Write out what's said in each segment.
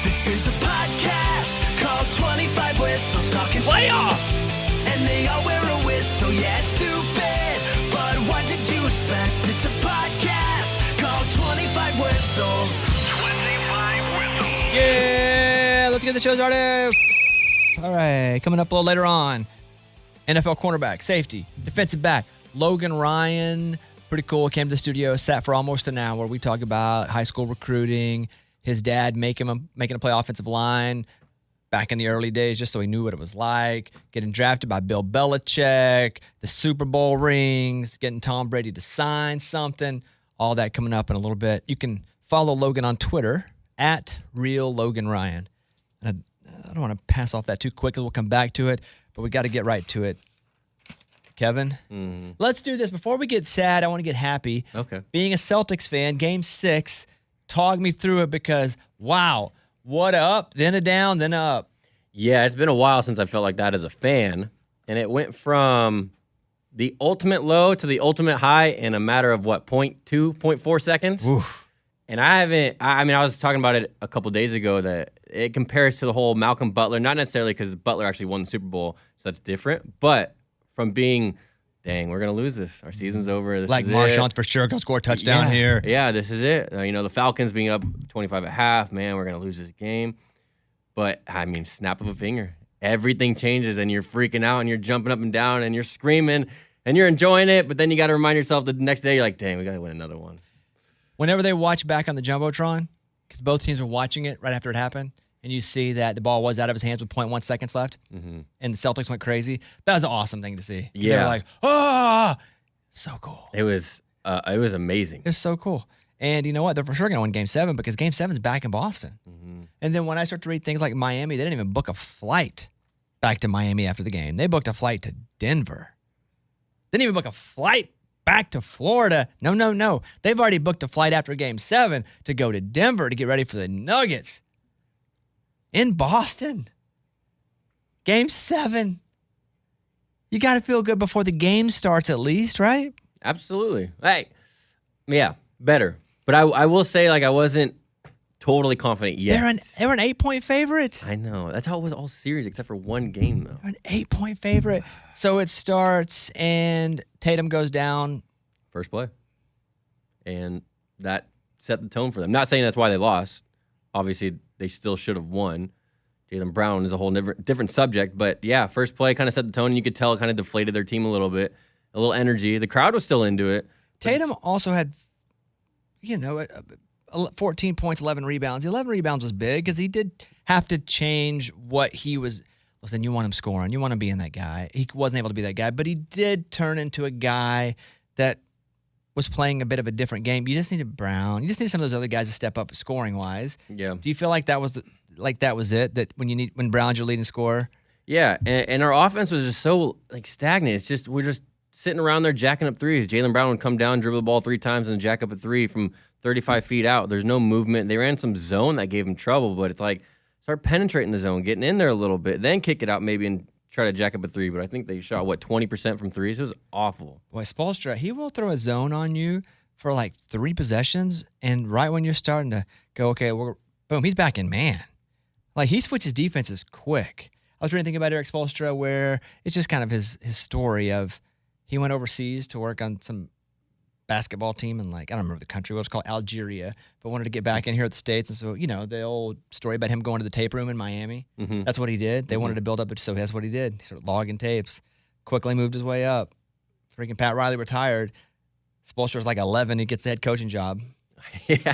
This is a podcast called 25 Whistles, talking playoffs. And they all wear a whistle, yeah, it's stupid. But what did you expect? It's a podcast called 25 Whistles. 25 Whistles. Yeah, let's get the show started. All right, coming up a little later on, NFL cornerback, safety, defensive back, Logan Ryan. Pretty cool. Came to the studio, sat for almost an hour. We talk about high school recruiting, his dad making him play offensive line back in the early days just so he knew what it was like, getting drafted by Bill Belichick, the Super Bowl rings, getting Tom Brady to sign something, all that coming up in a little bit. You can follow Logan on Twitter at @RealLoganRyan. And I don't want to pass off that too quickly. We'll come back to it, but we got to get right to it. Kevin, Let's do this. Before we get sad, I want to get happy. Okay. Being a Celtics fan, Game 6, talk me through it because, wow, what a up, then a down, then a up. Yeah, it's been a while since I felt like that as a fan, and it went from the ultimate low to the ultimate high in a matter of, 0.4 seconds? Oof. And I was talking about it a couple days ago that it compares to the whole Malcolm Butler, not necessarily because Butler actually won the Super Bowl, so that's different, but from being, dang, we're going to lose this. Our season's over. This like is Marshawn's it. for sure going to score a touchdown here. Yeah, this is it. The Falcons being up 25 at half, man, we're going to lose this game. But, snap of a finger. Everything changes, and you're freaking out, and you're jumping up and down, and you're screaming, and you're enjoying it, but then you got to remind yourself that the next day you're like, dang, we got to win another one. Whenever they watch back on the Jumbotron, because both teams were watching it right after it happened, and you see that the ball was out of his hands with 0.1 seconds left, and the Celtics went crazy. That was an awesome thing to see. Yeah. They were like, oh, so cool. It was amazing. It was so cool. And you know what? They're for sure going to win Game 7 because Game 7's back in Boston. And then when I start to read things like Miami, they didn't even book a flight back to Miami after the game. They booked a flight to Denver. Didn't even book a flight back to Florida. No. They've already booked a flight after Game 7 to go to Denver to get ready for the Nuggets. In Boston. Game 7. You got to feel good before the game starts at least, right? Absolutely. Hey, yeah, better. But I will say, I wasn't totally confident yet. They were an 8-point favorite. I know. That's how it was all series, except for one game, though. They're an 8-point favorite. So it starts, and Tatum goes down. First play. And that set the tone for them. Not saying that's why they lost. Obviously, they still should have won. Jaylen Brown is a whole different subject. But, yeah, first play kind of set the tone, and you could tell it kind of deflated their team a little bit. A little energy. The crowd was still into it. Tatum also had, 14 points, 11 rebounds. The 11 rebounds was big because he did have to change what he was. Listen, you want him scoring. You want him being that guy. He wasn't able to be that guy, but he did turn into a guy that was playing a bit of a different game. You just needed Brown. You just needed some of those other guys to step up scoring-wise. Yeah. Do you feel like that was it? That when Brown's your leading scorer? Yeah, and our offense was just so stagnant. It's just we're just sitting around there jacking up threes. Jaylen Brown would come down, dribble the ball 3 times, and jack up a 3 from 35 feet out. There's no movement. They ran some zone that gave him trouble, but it's start penetrating the zone, getting in there a little bit, then kick it out maybe and try to jack up a 3. But I think they shot 20% from threes. It was awful. Boy, Spoelstra, he will throw a zone on you for 3 possessions, and right when you're starting to go, okay, boom, he's back in man. He switches defenses quick. I was reading about Eric Spoelstra where it's just kind of his story of he went overseas to work on some basketball team in I don't remember the country, what it was called, Algeria, but wanted to get back in here at the States. And so, the old story about him going to the tape room in Miami, that's what he did. They wanted to build up it, so that's what he did. He started logging tapes, quickly moved his way up. Freaking Pat Riley retired. Spoelstra's 11, he gets the head coaching job. Yeah.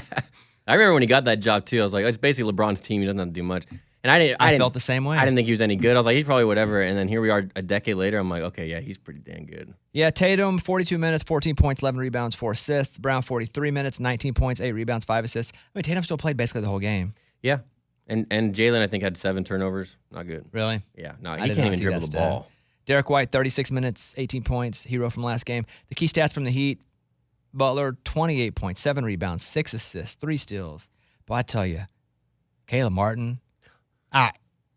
I remember when he got that job, too. I was like, it's basically LeBron's team. He doesn't have to do much. And I felt the same way. I didn't think he was any good. I was like, he's probably whatever. And then here we are a decade later. I'm like, okay, yeah, he's pretty dang good. Yeah, Tatum, 42 minutes, 14 points, 11 rebounds, 4 assists. Brown, 43 minutes, 19 points, 8 rebounds, 5 assists. Tatum still played basically the whole game. Yeah. And Jaylen, I think, had 7 turnovers. Not good. Really? Yeah. No, he can't even dribble the ball. Derek White, 36 minutes, 18 points, hero from last game. The key stats from the Heat, Butler, 28 points, 7 rebounds, 6 assists, 3 steals. But I tell you, Caleb Martin,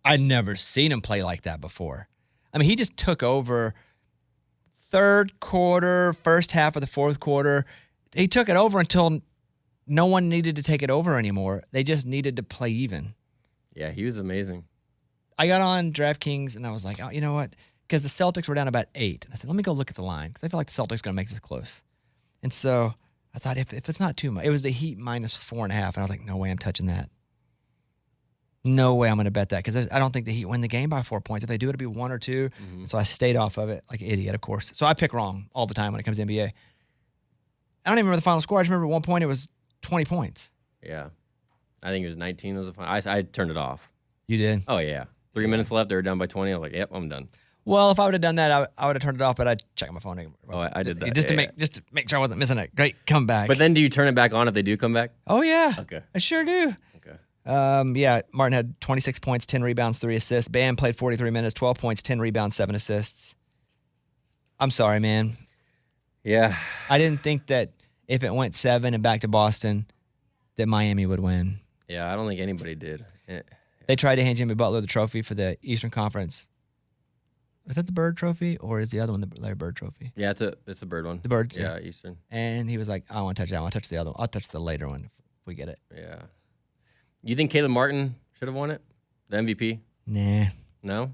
I'd never seen him play like that before. He just took over third quarter, first half of the fourth quarter. He took it over until no one needed to take it over anymore. They just needed to play even. Yeah, he was amazing. I got on DraftKings and I was like, oh, you know what? Because the Celtics were down about 8. And I said, let me go look at the line because I feel like the Celtics are going to make this close. And so I thought if it's not too much, it was the Heat minus 4.5. And I was like, no way I'm touching that. No way I'm going to bet that because I don't think the Heat win the game by 4 points. If they do, it'll be 1 or 2. Mm-hmm. So I stayed off of it like an idiot, of course. So I pick wrong all the time when it comes to NBA. I don't even remember the final score. I just remember at one point it was 20 points. Yeah. I think it was 19 was the final. I turned it off. You did? Oh, yeah. 3 minutes left. They were down by 20. I was like, yep, I'm done. Well, if I would have done that, I would have turned it off, but I'd check my phone. I did that. Just to make sure I wasn't missing it. Great comeback. But then do you turn it back on if they do come back? Oh, yeah. Okay. I sure do. Okay. Yeah, Martin had 26 points, 10 rebounds, 3 assists. Bam played 43 minutes, 12 points, 10 rebounds, 7 assists. I'm sorry, man. Yeah. I didn't think that if it went 7 and back to Boston, that Miami would win. Yeah, I don't think anybody did. They tried to hand Jimmy Butler the trophy for the Eastern Conference. Was that the Bird Trophy or is the other one the Larry Bird Trophy? Yeah, it's a Bird one. The Birds? Yeah, Eastern. And he was like, I don't want to touch that. I want to touch the other one. I'll touch the later one if we get it. Yeah. You think Caleb Martin should have won it? The MVP? Nah. No?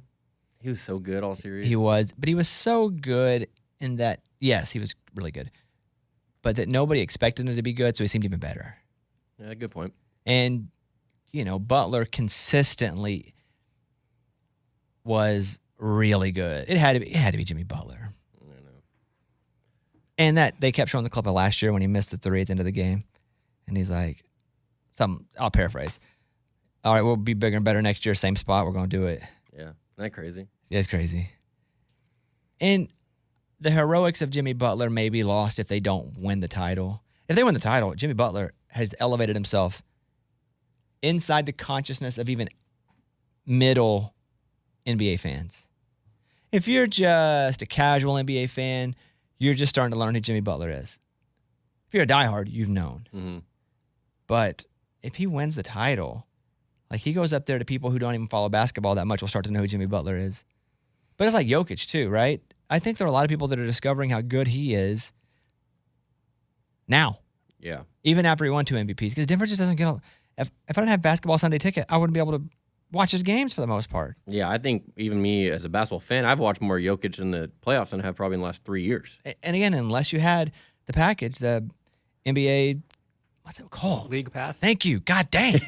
He was so good all series. He was. But he was so good in that, yes, he was really good. But that nobody expected him to be good, so he seemed even better. Yeah, good point. And, you know, Butler consistently was really good. It had to be Jimmy Butler. I know. And that they kept showing the clip of last year when he missed the 3 at the end of the game. And he's like, I'll paraphrase. All right, we'll be bigger and better next year, same spot. We're going to do it. Yeah. Isn't that crazy? Yeah, it's crazy. And the heroics of Jimmy Butler may be lost if they don't win the title. If they win the title, Jimmy Butler has elevated himself inside the consciousness of even middle NBA fans. If you're just a casual NBA fan, you're just starting to learn who Jimmy Butler is. If you're a diehard, you've known. Mm-hmm. But if he wins the title, like he goes up there to people who don't even follow basketball that much will start to know who Jimmy Butler is. But it's like Jokic too, right? I think there are a lot of people that are discovering how good he is now. Yeah. Even after he won 2 MVPs. Because Denver just doesn't get if I didn't have Basketball Sunday ticket, I wouldn't be able to watch his games for the most part. Yeah, I think even me as a basketball fan, I've watched more Jokic in the playoffs than I have probably in the last 3 years. And again, unless you had the package, the NBA, what's it called? League Pass. Thank you. God dang.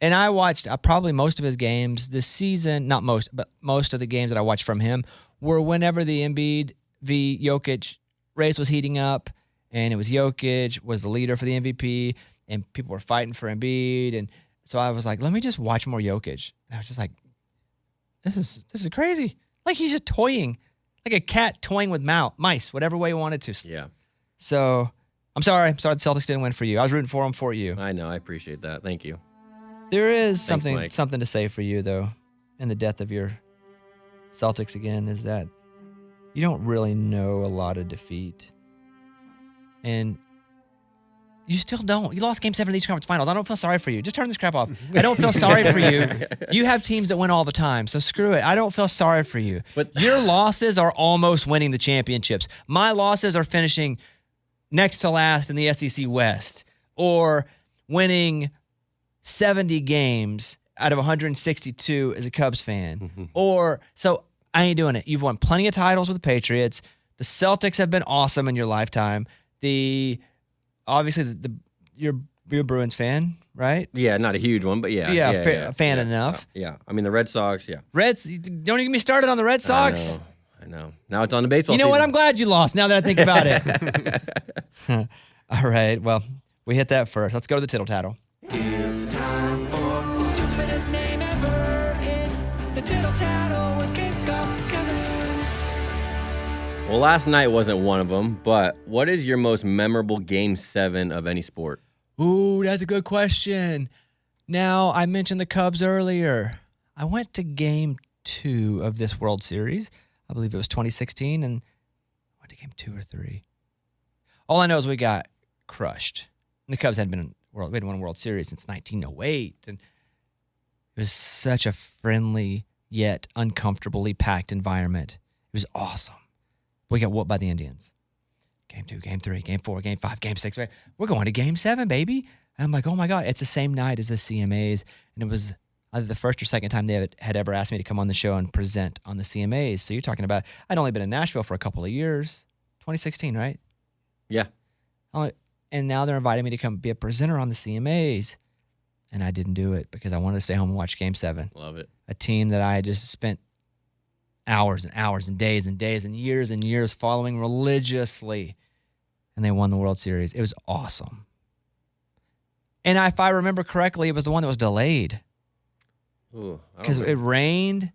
And I watched probably most of his games this season. Not most, but most of the games that I watched from him were whenever the Embiid v. Jokic race was heating up, and it was Jokic was the leader for the MVP, and people were fighting for Embiid. And so I was like, let me just watch more Jokic. And I was just like, this is crazy. Like he's just toying, like a cat toying with mice, whatever way he wanted to. Yeah. So I'm sorry the Celtics didn't win for you. I was rooting for them for you. I know. I appreciate that. Thank you. There is Thanks, Mike. something to say for you, though, in the death of your Celtics again, is that you don't really know a lot of defeat. And you still don't. You lost Game 7 of the Eastern Conference Finals. I don't feel sorry for you. Just turn this crap off. I don't feel sorry for you. You have teams that win all the time, so screw it. I don't feel sorry for you. But your losses are almost winning the championships. My losses are finishing next to last in the SEC West or winning 70 games out of 162 as a Cubs fan. Or, so I ain't doing it. You've won plenty of titles with the Patriots. The Celtics have been awesome in your lifetime. Obviously, you're a Bruins fan, right? Yeah, not a huge one, but yeah. Yeah, fan enough. Yeah. I mean, the Red Sox, yeah. Reds, don't even get me started on the Red Sox. I know. Now it's on the baseball You know season. what? I'm glad you lost now that I think about it. All right, well, we hit that first. Let's go to the tittle tattle. It's time for the stupidest name ever. It's the Tittle Tattle with Kickoff Kevin. Well, last night wasn't one of them, but what is your most memorable Game 7 of any sport? Ooh, that's a good question. Now, I mentioned the Cubs earlier. I went to Game 2 of this World Series. I believe it was 2016, and I went to Game 2 or 3. All I know is we got crushed. And the Cubs hadn't won a World Series since 1908, and it was such a friendly yet uncomfortably packed environment. It was awesome. We got whooped by the Indians. game 2, game 3, game 4, game 5, game 6. Right? We're going to game 7, baby. And I'm like, oh my God, it's the same night as the CMAs. And it was either the first or second time they had ever asked me to come on the show and present on the CMAs. So you're talking about, I'd only been in Nashville for a couple of years. 2016, right? Yeah. And now they're inviting me to come be a presenter on the CMAs. And I didn't do it because I wanted to stay home and watch game 7. Love it. A team that I had just spent hours and hours and days and years following religiously. And they won the World Series. It was awesome. And if I remember correctly, it was the one that was delayed. Because it rained.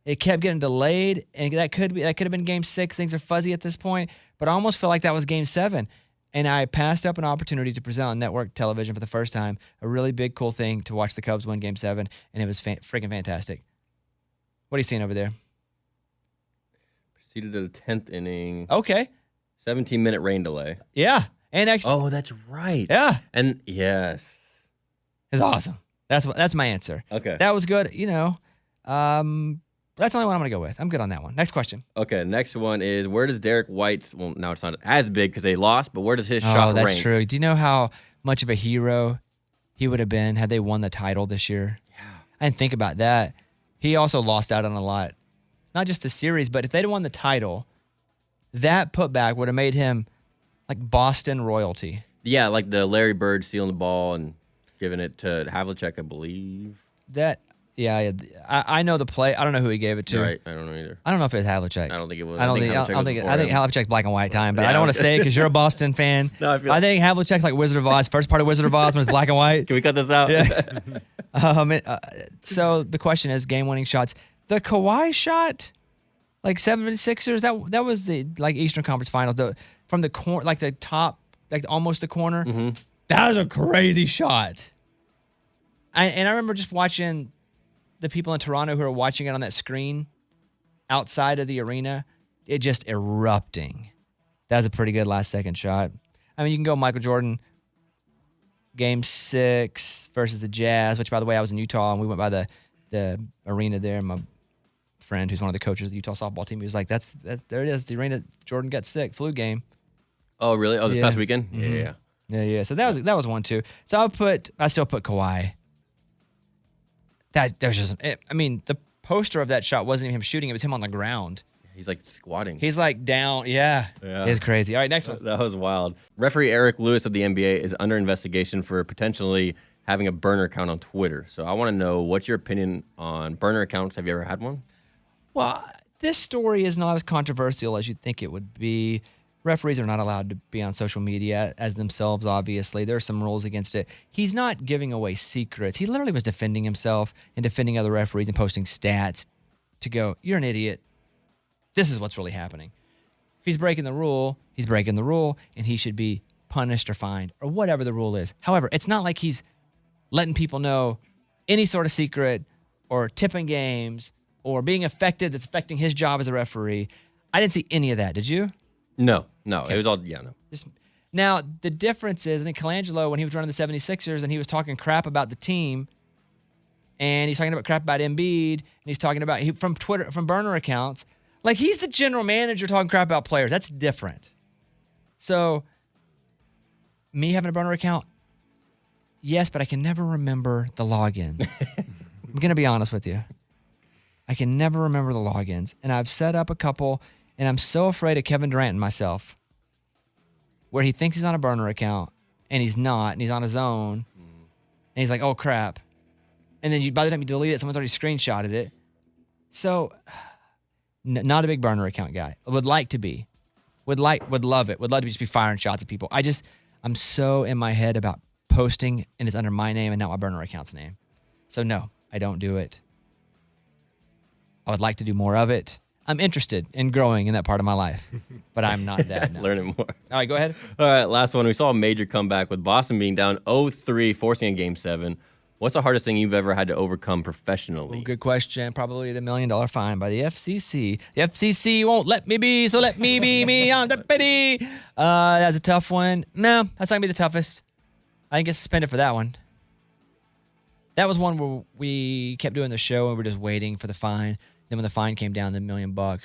It kept getting delayed. And that could have been game 6. Things are fuzzy at this point. But I almost feel like that was game 7. And I passed up an opportunity to present on network television for the first time. A really big, cool thing to watch the Cubs win game 7. And it was freaking fantastic. What are you seeing over there? Proceeded to the 10th inning. Okay. 17-minute rain delay. Yeah. And actually, Oh, that's right. yeah. And yes. It's awesome. That's my answer. Okay. That was good. That's the only one I'm going to go with. I'm good on that one. Next question. Okay, next one is, where does Derek White's, well, now it's not as big because they lost, but where does his shot rank? Oh, that's true. Do you know how much of a hero he would have been had they won the title this year? Yeah. I didn't think about that. He also lost out on a lot. Not just the series, but if they'd won the title, that putback would have made him like Boston royalty. Yeah, like the Larry Bird stealing the ball and giving it to Havlicek, I believe. Yeah, I know the play. I don't know who he gave it to. Right, I don't know either. I don't know if it was Havlicek. I don't think it was. I think Havlicek's black and white time, but I don't want to say it because you're a Boston fan. No, I think Havlicek's like Wizard of Oz. First part of Wizard of Oz when it's black and white. Can we cut this out? Yeah. So the question is game-winning shots. The Kawhi shot, like 76ers, that was the like Eastern Conference Finals. From the corner, like the top, like almost the corner. Mm-hmm. That was a crazy shot. And I remember just watching the people in Toronto who are watching it on that screen outside of the arena, it just erupting. That was a pretty good last-second shot. I mean, you can go Michael Jordan, Game 6 versus the Jazz, which, by the way, I was in Utah, and we went by the arena there, and my friend, who's one of the coaches of the Utah softball team, he was like, there it is, the arena Jordan got sick, flu game. Oh, really? Oh, this past weekend? Mm-hmm. Yeah. Yeah. So that was one, too. So I still put Kawhi. That was just, I mean, the poster of that shot wasn't even him shooting. It was him on the ground. He's like squatting. He's like down. Yeah. It's crazy. All right, next one. That was wild. Referee Eric Lewis of the NBA is under investigation for potentially having a burner account on Twitter. So I want to know, what's your opinion on burner accounts? Have you ever had one? Well, this story is not as controversial as you'd think it would be. Referees are not allowed to be on social media as themselves, obviously. There are some rules against it. He's not giving away secrets. He literally was defending himself and defending other referees and posting stats to go, you're an idiot. This is what's really happening. If he's breaking the rule, he's breaking the rule, and he should be punished or fined or whatever the rule is. However, it's not like he's letting people know any sort of secret or tipping games or being affected that's affecting his job as a referee. I didn't see any of that. Did you? No. Okay. It was all, no. Now, the difference is, I think Colangelo, when he was running the 76ers and he was talking crap about the team, and he's talking about crap about Embiid, and he's talking about, from Twitter, from burner accounts, like he's the general manager talking crap about players. That's different. So, me having a burner account, yes, but I can never remember the logins. I'm going to be honest with you. I can never remember the logins. And I've set up a couple, and I'm so afraid of Kevin Durant and myself, where he thinks he's on a burner account, and he's not, and he's on his own, and he's like, oh, crap. And then by the time you delete it, someone's already screenshotted it. So, not a big burner account guy. Would like to be. Would love it. Would love to just be firing shots at people. I'm so in my head about posting, and it's under my name and not my burner account's name. So, no, I don't do it. I would like to do more of it. I'm interested in growing in that part of my life, but I'm not that. No. Learning more. All right, go ahead. All right, last one. We saw a major comeback with Boston being down 0-3, forcing a Game 7. What's the hardest thing you've ever had to overcome professionally? Ooh, good question. Probably the $1 million fine by the FCC. The FCC won't let me be, so let me be me. I'm the pity. That's a tough one. No, that's not going to be the toughest. I didn't get suspended for that one. That was one where we kept doing the show and we were just waiting for the fine. Then when the fine came down to $1 million, I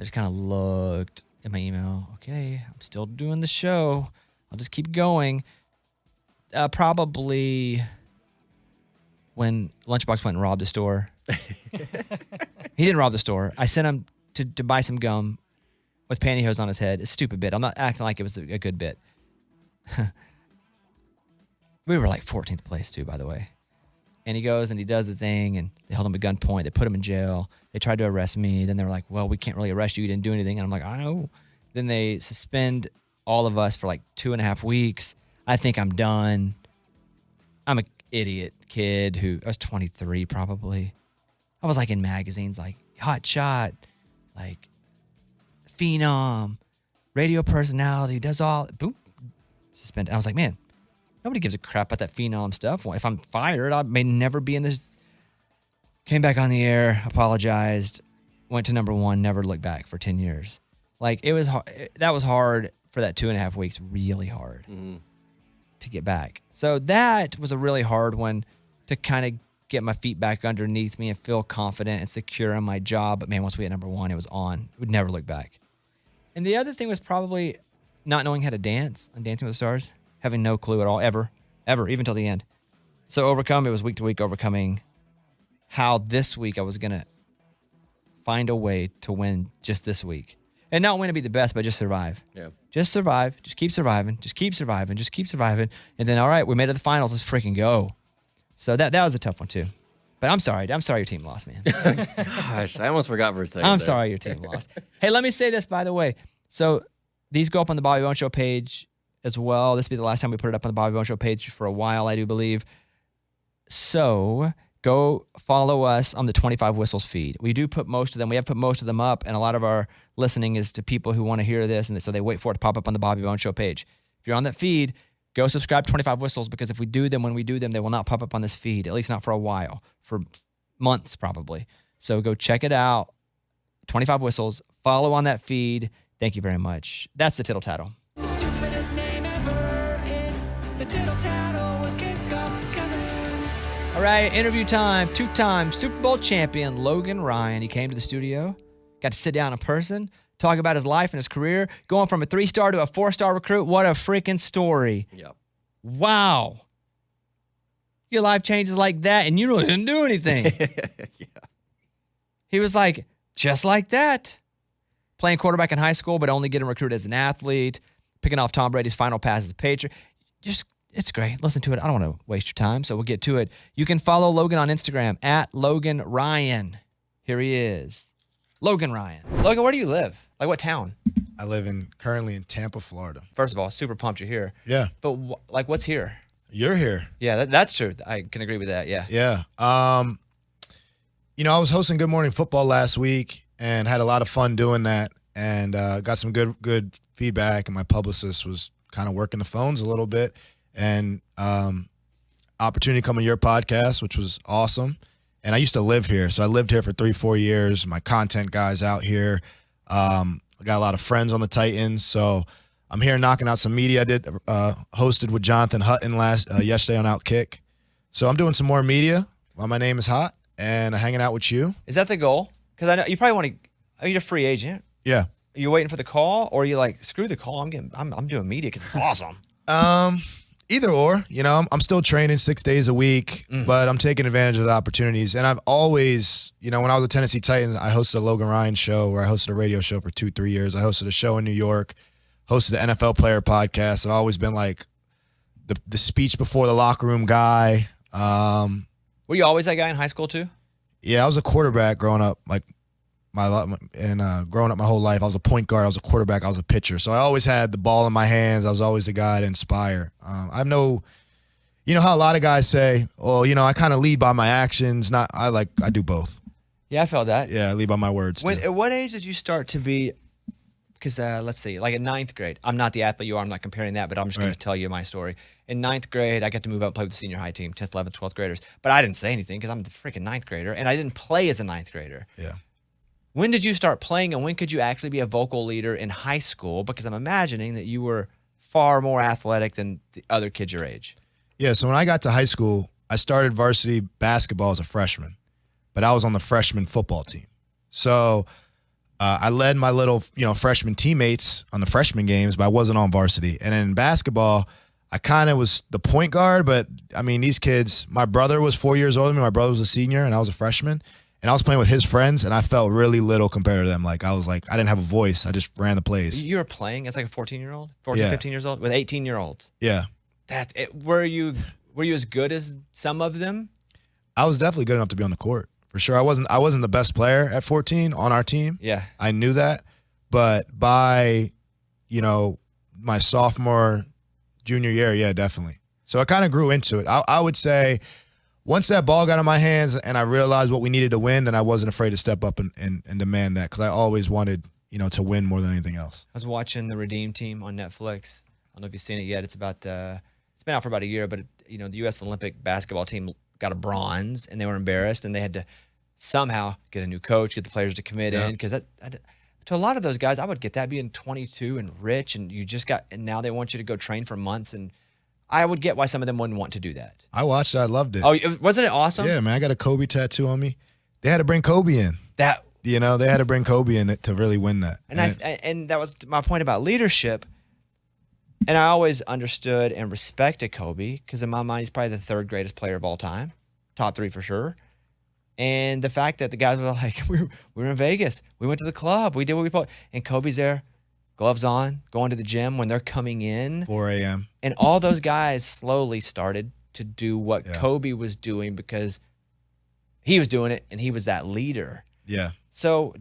just kind of looked in my email, okay, I'm still doing the show. I'll just keep going. Probably when Lunchbox went and robbed the store. He didn't rob the store. I sent him to buy some gum with pantyhose on his head. It's a stupid bit. I'm not acting like it was a good bit. We were like 14th place too, by the way. And he goes and he does the thing, and they held him at gunpoint. They put him in jail. They tried to arrest me. Then they were like, well, we can't really arrest you. You didn't do anything. And I'm like, I know. Then they suspend all of us for like 2.5 weeks. I think I'm done. I'm an idiot kid I was 23 probably. I was like in magazines like Hot Shot, like Phenom, radio personality, does all, boom, suspended. I was like, man, nobody gives a crap about that Phenom stuff. Well, if I'm fired, I may never be in this. Came back on the air, apologized, went to number 1, never looked back for 10 years. Like that was hard for that 2.5 weeks, really hard to get back. So that was a really hard one to kind of get my feet back underneath me and feel confident and secure in my job. But man, once we hit number 1, it was on. We'd never look back. And the other thing was probably not knowing how to dance on Dancing with the Stars, having no clue at all, ever, even till the end. So it was week to week overcoming how this week I was going to find a way to win just this week. And not win to be the best, but just survive. Yeah. Just survive. Just keep surviving. Just keep surviving. Just keep surviving. And then, all right, we made it to the finals. Let's freaking go. So that was a tough one, too. But I'm sorry. I'm sorry your team lost, man. Gosh, I almost forgot for a second. I'm sorry your team lost. Hey, let me say this, by the way. So these go up on the Bobby Bones Show page as well. This will be the last time we put it up on the Bobby Bones Show page for a while, I do believe. So go follow us on the 25 Whistles feed. We do put most of them. We have put most of them up, and a lot of our listening is to people who want to hear this, and so they wait for it to pop up on the Bobby Bones Show page. If you're on that feed, go subscribe to 25 Whistles, because if we do them, when we do them, they will not pop up on this feed, at least not for a while, for months probably. So go check it out. 25 Whistles. Follow on that feed. Thank you very much. That's the Tittle Tattle. The stupidest name ever is the Tittle Tattle with Kickoff Kevin. All right, interview time. 2-time Super Bowl champion Logan Ryan. He came to the studio, got to sit down in person, talk about his life and his career, going from a 3-star to a 4-star recruit. What a freaking story. Yep. Wow. Your life changes like that, and you really didn't do anything. Yeah. He was like, just like that. Playing quarterback in high school, but only getting recruited as an athlete, picking off Tom Brady's final pass as a Patriot. It's great. Listen to it. I don't want to waste your time, so we'll get to it. You can follow Logan on Instagram at Logan Ryan. Here he is. Logan Ryan. Logan, where do you live? Like what town? I live currently in Tampa, Florida. First of all, super pumped you're here. Yeah. But what's here? You're here. Yeah, that's true. I can agree with that. Yeah. Yeah. I was hosting Good Morning Football last week and had a lot of fun doing that, and got some good feedback, and my publicist was kind of working the phones a little bit, and opportunity to come on your podcast, which was awesome. And I used to live here. So I lived here for 3-4 years. My content guy's out here. I got a lot of friends on the Titans. So I'm here knocking out some media. I did hosted with Jonathan Hutton yesterday on Outkick. So I'm doing some more media while my name is hot and hanging out with you. Is that the goal? Because I know you probably want to. You're a free agent. Yeah. Are you waiting for the call, or are you like, screw the call? I'm doing media because it's awesome. Either or, I'm still training 6 days a week, but I'm taking advantage of the opportunities. And I've always, when I was with Tennessee Titans, I hosted a Logan Ryan show where I hosted a radio show for 2-3 years. I hosted a show in New York, hosted the NFL Player Podcast. I've always been like the speech before the locker room guy. Were you always that guy in high school too? Yeah, I was a quarterback growing up, growing up my whole life. I was a point guard, I was a quarterback, I was a pitcher. So I always had the ball in my hands. I was always the guy to inspire. I know how a lot of guys say, "Oh, I kind of lead by my actions." I do both. Yeah, I felt that. Yeah, I lead by my words. At what age did you start to be? Because let's see, like in 9th grade, I'm not the athlete you are. I'm not comparing that, but I'm just going to tell you my story. In 9th grade, I got to move up and play with the senior high team, 10th, 11th, 12th graders. But I didn't say anything because I'm the freaking 9th grader, and I didn't play as a 9th grader. Yeah. When did you start playing, and when could you actually be a vocal leader in high school? Because I'm imagining that you were far more athletic than the other kids your age. Yeah, so when I got to high school, I started varsity basketball as a freshman, but I was on the freshman football team. So I led my little, freshman teammates on the freshman games, but I wasn't on varsity. And then in basketball, I kind of was the point guard, but I mean, these kids, my brother was 4 years older than me. My brother was a senior and I was a freshman. And I was playing with his friends and I felt really little compared to them. Like I didn't have a voice. I just ran the plays. You were playing as like a 14-year-old, 15 years old with 18-year-olds. Yeah. That's it. Were you as good as some of them? I was definitely good enough to be on the court. For sure. I wasn't the best player at 14 on our team. Yeah. I knew that. But by, my sophomore, junior year, yeah, definitely. So I kind of grew into it. I would say once that ball got in my hands and I realized what we needed to win, then I wasn't afraid to step up and demand that because I always wanted, to win more than anything else. I was watching The Redeem Team on Netflix. I don't know if you've seen it yet. It's about it's been out for about a year, but the U.S. Olympic basketball team got a bronze and they were embarrassed and they had to somehow get a new coach, get the players to commit in because to a lot of those guys, I would get that being 22 and rich and and now they want you to go train for months and I would get why some of them wouldn't want to do that. I watched it. I loved it. Oh, wasn't it awesome? Yeah, man. I got a Kobe tattoo on me. They had to bring Kobe in. They had to bring Kobe in to really win that. And that was my point about leadership. And I always understood and respected Kobe because in my mind, he's probably the third greatest player of all time. Top 3 for sure. And the fact that the guys were like, we were in Vegas. We went to the club. We did what we put. And Kobe's there, gloves on, going to the gym when they're coming in. 4 a.m. And all those guys slowly started to do what Kobe was doing because he was doing it and he was that leader. Yeah. So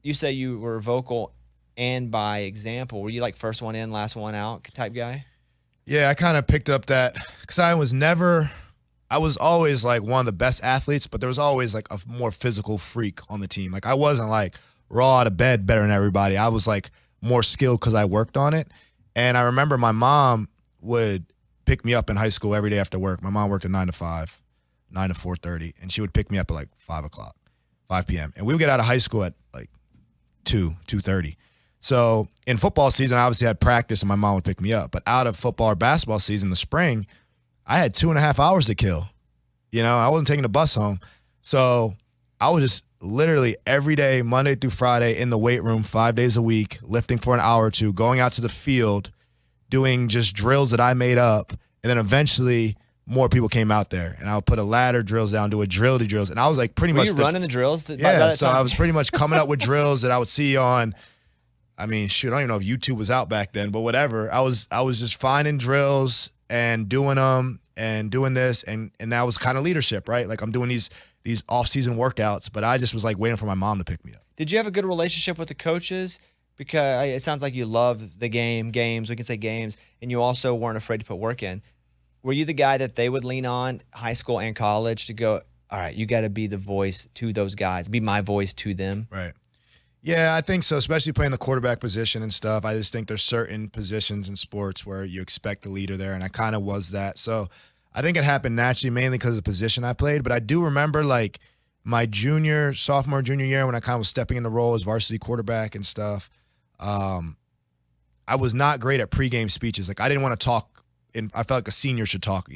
you say you were vocal and by example. Were you like first one in, last one out type guy? Yeah, I kind of picked up that because I was always like one of the best athletes, but there was always like a more physical freak on the team. Like I wasn't like raw out of bed better than everybody. I was like more skilled because I worked on it. And I remember my mom would pick me up in high school every day after work. My mom worked at 9 to 5, 9 to 4:30, and she would pick me up at like 5 p.m. And we would get out of high school at like 2:30. So in football season, I obviously had practice and my mom would pick me up. But out of football or basketball season in the spring, I had 2.5 hours to kill. I wasn't taking the bus home. So I was just literally every day, Monday through Friday, in the weight room 5 days a week, lifting for an hour or two, going out to the field, doing just drills that I made up. And then eventually more people came out there. And I would put a ladder drills down, do agility drills. And I was like pretty much. Were you running the drills? So I was pretty much coming up with drills that I would see on. I mean, shoot, I don't even know if YouTube was out back then, but whatever. I was just finding drills and doing them and doing this, and that was kind of leadership, right? Like I'm doing these off-season workouts, but I just was like waiting for my mom to pick me up. Did you have a good relationship with the coaches? Because it sounds like you love the games, we can say games, and you also weren't afraid to put work in. Were you the guy that they would lean on, high school and college, to go, all right, you got to be the voice to those guys, be my voice to them? Right. Yeah, I think so, especially playing the quarterback position and stuff. I just think there's certain positions in sports where you expect the leader there, and I kind of was that. So I think it happened naturally, mainly because of the position I played. But I do remember, like, my sophomore, junior year when I kind of was stepping in the role as varsity quarterback and stuff, I was not great at pregame speeches. Like, I didn't want to talk, and I felt like a senior should talk,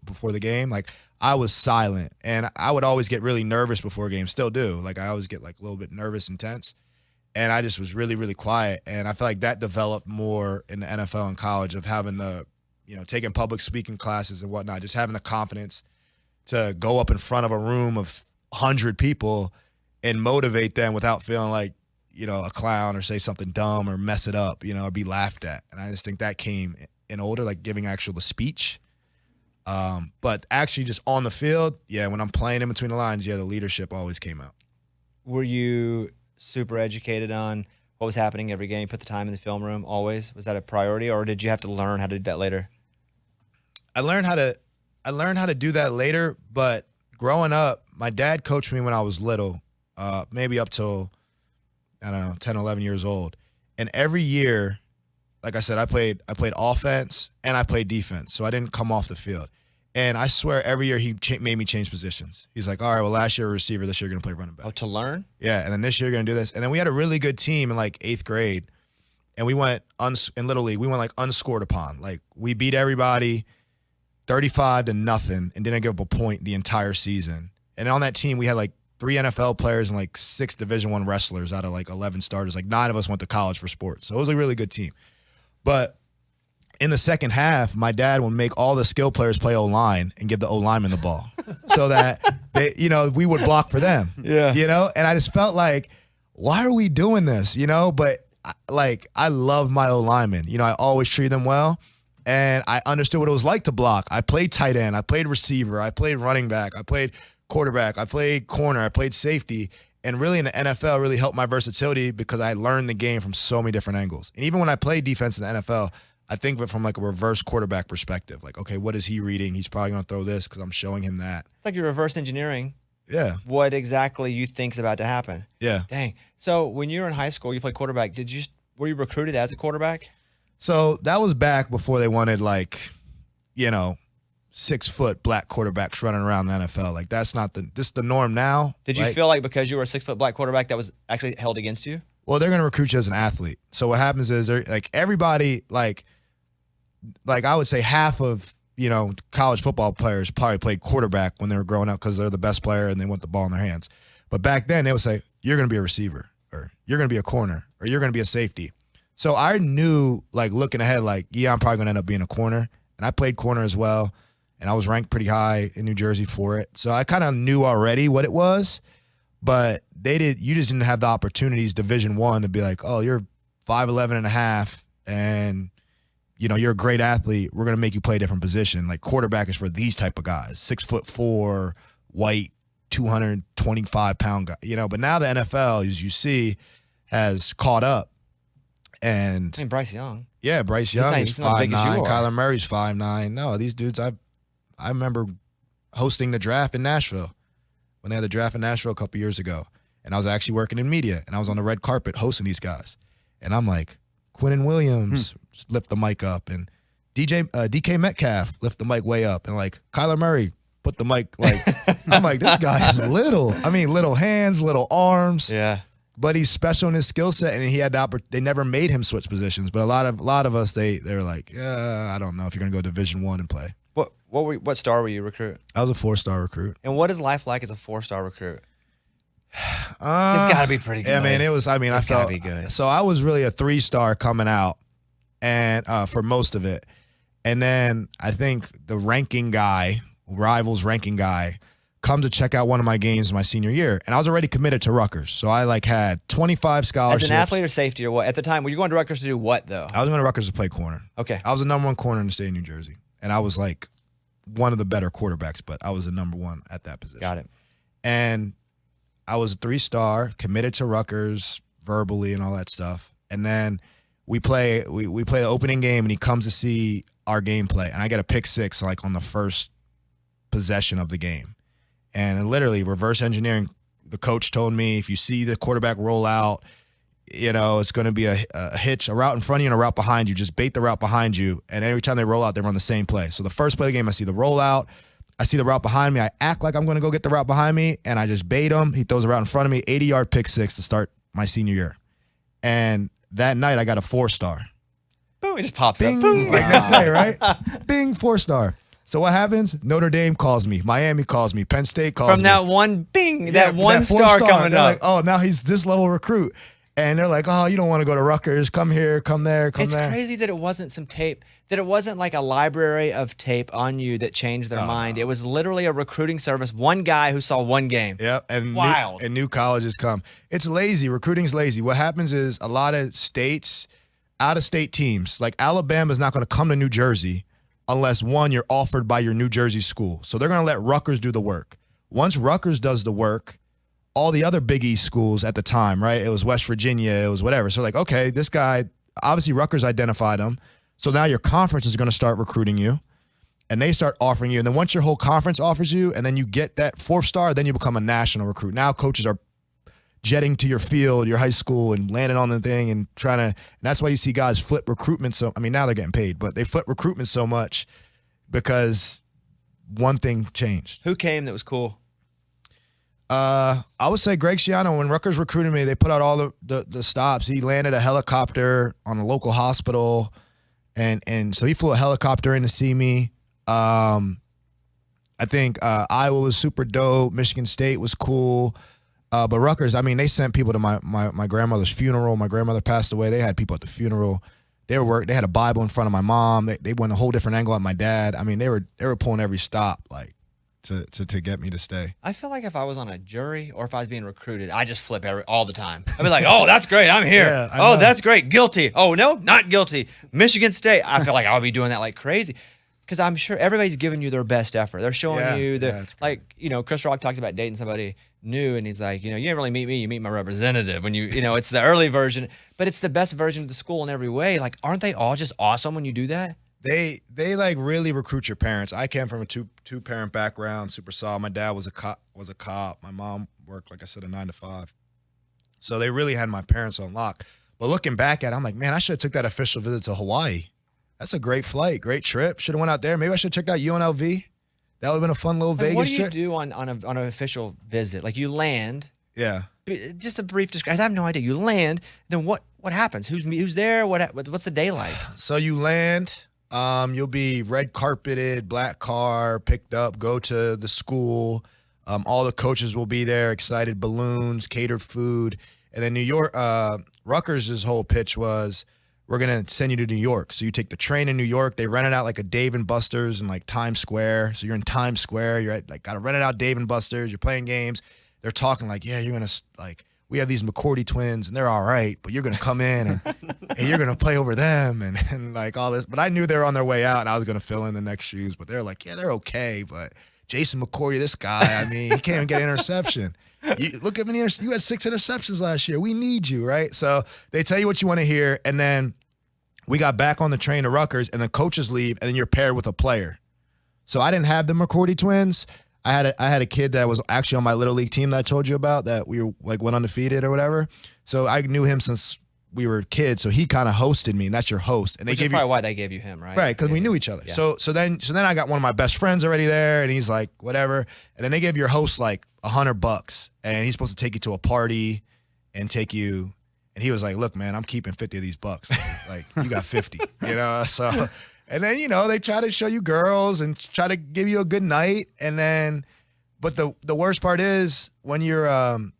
before the game. Like, I was silent, and I would always get really nervous before games, still do. Like, I always get, like, a little bit nervous and tense. And I just was really, really quiet. And I feel like that developed more in the NFL and college of having the, taking public speaking classes and whatnot, just having the confidence to go up in front of a room of 100 people and motivate them without feeling like, a clown or say something dumb or mess it up, or be laughed at. And I just think that came in older, like giving actual speech. But actually just on the field, when I'm playing in between the lines, the leadership always came out. Were you super educated on what was happening every game? You put the time in the film room always? Was that a priority, or did you have to learn how to do that later? I learned how to do that later, but growing up, my dad coached me when I was little, maybe up till, 10, 11 years old. And every year, like I said, I played offense and I played defense, so I didn't come off the field. And I swear every year he made me change positions. He's like, all right, well, last year a receiver, this year you're going to play running back. Oh, to learn? Yeah, and then this year you're going to do this. And then we had a really good team in like 8th grade, and we went like unscored upon. Like we beat everybody 35-0 and didn't give up a point the entire season. And on that team we had like 3 NFL players and like 6 Division I wrestlers out of like 11 starters. Like 9 of us went to college for sports. So it was a really good team. But in the second half, my dad would make all the skill players play O-line and give the O-lineman the ball so that they, we would block for them. Yeah. And I just felt like, why are we doing this? But like I love my O-linemen. I always treat them well. And I understood what it was like to block. I played tight end. I played receiver. I played running back. I played quarterback. I played corner. I played safety. And really in the NFL really helped my versatility because I learned the game from so many different angles. And even when I played defense in the NFL, I think of it from like a reverse quarterback perspective. Like, okay, what is he reading? He's probably going to throw this because I'm showing him that. It's like you're reverse engineering. Yeah. What exactly you think's about to happen. Yeah. Dang. So when you were in high school, you played quarterback. Were you recruited as a quarterback? So that was back before they wanted 6-foot black quarterbacks running around the NFL. Like this is the norm now. Did you feel like because you were a 6-foot black quarterback that was actually held against you? Well, they're going to recruit you as an athlete. So what happens is they're like everybody like I would say half of, college football players probably played quarterback when they were growing up because they're the best player and they want the ball in their hands. But back then they would say, you're going to be a receiver or you're going to be a corner or you're going to be a safety. So I knew like looking ahead, like, yeah, I'm probably going to end up being a corner. And I played corner as well. And I was ranked pretty high in New Jersey for it. So I kind of knew already what it was. But you just didn't have the opportunities, Division I, to be like, oh, you're 5'11 and a half and, you're a great athlete. We're going to make you play a different position. Like quarterback is for these type of guys, 6'4", white, 225-pound guy. But now the NFL, as you see, has caught up. And I mean, Bryce Young. Yeah, Bryce Young is he's not as big as 5'9". you are. Kyler Murray's 5'9". No, these dudes, I remember hosting the draft in Nashville when they had the draft in Nashville a couple years ago. And I was actually working in media, and I was on the red carpet hosting these guys. And I'm like, Quinnen Williams, just lift the mic up. And DK Metcalf, lift the mic way up. And like, Kyler Murray, put the mic, like, I'm like, this guy is little. I mean, little hands, little arms. Yeah. But he's special in his skill set, and he had the opportunity. They never made him switch positions. But a lot of us, they were like, I don't know if you're going to go Division I and play. What star were you recruit? I was a 4-star recruit. And what is life like as a 4-star recruit? It's got to be pretty good. Yeah, man, I felt gotta be good. So I was really a 3-star coming out, and for most of it, and then I think the Rivals ranking guy, come to check out one of my games my senior year, and I was already committed to Rutgers, so I had 25 scholarships. As an athlete or safety or what? At the time, were you going to Rutgers to do what though? I was going to Rutgers to play corner. Okay. I was the number 1 corner in the state of New Jersey, and I was like one of the better quarterbacks, but I was the number 1 at that position. Got it. And I was a 3-star, committed to Rutgers verbally and all that stuff. And then we play the opening game, and he comes to see our gameplay, and I get a pick 6 like on the first possession of the game. And literally reverse engineering, the coach told me, if you see the quarterback roll out, it's going to be a hitch, a route in front of you and a route behind you. Just bait the route behind you, and every time they roll out, they run the same play. So the first play of the game, I see the rollout. I see the route behind me. I act like I'm going to go get the route behind me, and I just bait him. He throws a route in front of me, 80-yard pick 6 to start my senior year. And that night, I got a 4-star. Boom, it just pops Bing, up. Boom. like next night, right? Bing, 4-star. So what happens? Notre Dame calls me. Miami calls me. Penn State calls me. From that one bing, Yeah, that one star 4-star. coming They're up. like, oh, now he's this level recruit. And they're like, oh, you don't want to go to Rutgers. Come here, come there, come It's there. crazy that it wasn't some tape, that it wasn't like a library of tape on you that changed their mind. It was literally a recruiting service, one guy who saw one game. Yep, and Wild. New colleges come. It's lazy. Recruiting's lazy. What happens is a lot of states, out-of-state teams, like Alabama's not going to come to New Jersey unless, one, you're offered by your New Jersey school. So they're going to let Rutgers do the work. Once Rutgers does the work, all the other Big East schools at the time, right? It was West Virginia, it was whatever. So like, okay, this guy, obviously Rutgers identified him. So now your conference is going to start recruiting you, and they start offering you. And then once your whole conference offers you, and then you get that 4-star, then you become a national recruit. Now coaches are jetting to your field, your high school, and landing on the thing and trying to, and that's why you see guys flip recruitment. So, I mean, now they're getting paid, but they flip recruitment so much because one thing changed. Who came that was cool? I would say Greg Schiano. When Rutgers recruited me, they put out all the stops. He landed a helicopter on a local hospital, and so he flew a helicopter in to see me. And I think Iowa was super dope. Michigan State was cool. But Rutgers, I mean, they sent people to my grandmother's funeral. My grandmother passed away. They had people at the funeral. They had a Bible in front of my mom. They went a whole different angle at my dad. I mean, they were pulling every stop to get me to stay. I feel like if I was on a jury or if I was being recruited, I just flip all the time. I'd be like, oh, that's great. I'm here. Yeah, I oh, know. that's great. Guilty. Oh, no, not guilty. Michigan State. I feel like I would be doing that like crazy because I'm sure everybody's giving you their best effort. They're showing you like, Chris Rock talks about dating somebody new and he's like, you didn't really meet me. You meet my representative when it's the early version, but it's the best version of the school in every way. Like, aren't they all just awesome when you do that? They like really recruit your parents. I came from a two parent background, super solid. My dad was a cop. My mom worked, like I said, a 9 to 5. So they really had my parents on lock. But looking back at it, I'm like, man, I should have took that official visit to Hawaii. That's a great flight, great trip. Should have went out there. Maybe I should have checked out UNLV. That would have been a fun little Vegas what do you trip. do on an official visit? Like you land. Yeah. Just a brief description. I have no idea. You land, then what happens? Who's there? What's the day like? So you land. You'll be red carpeted, black car, picked up, go to the school. All the coaches will be there, excited balloons, catered food. And then New York, Rutgers' whole pitch was, we're going to send you to New York. So you take the train in New York. They rent it out like a Dave & Buster's in like Times Square. So you're in Times Square. You're at got to rent it out Dave & Buster's. You're playing games. They're talking like, yeah, you're going to we have these McCourty twins and they're all right, but you're going to come in and you're going to play over them and like all this. But I knew they were on their way out and I was going to fill in the next shoes. But they're like, yeah, they're okay. But Jason McCourty, this guy, I mean, he can't even get an interception. Look at me, you had 6 interceptions last year. We need you, right? So they tell you what you want to hear. And then we got back on the train to Rutgers and the coaches leave and then you're paired with a player. So I didn't have the McCourty twins. I had a kid that was actually on my little league team that I told you about that we were went undefeated or whatever. So I knew him since we were kids. So he kind of hosted me, and that's your host. And Which is probably why they gave you him, right? Right, because we knew each other. Yeah. So then I got one of my best friends already there, and he's like, whatever. And then they give your host like $100, and he's supposed to take you to a party and take you. And he was like, look, man, I'm keeping 50 of these bucks. Like you got 50, So. And then, they try to show you girls and try to give you a good night. And then, but the worst part is when you're a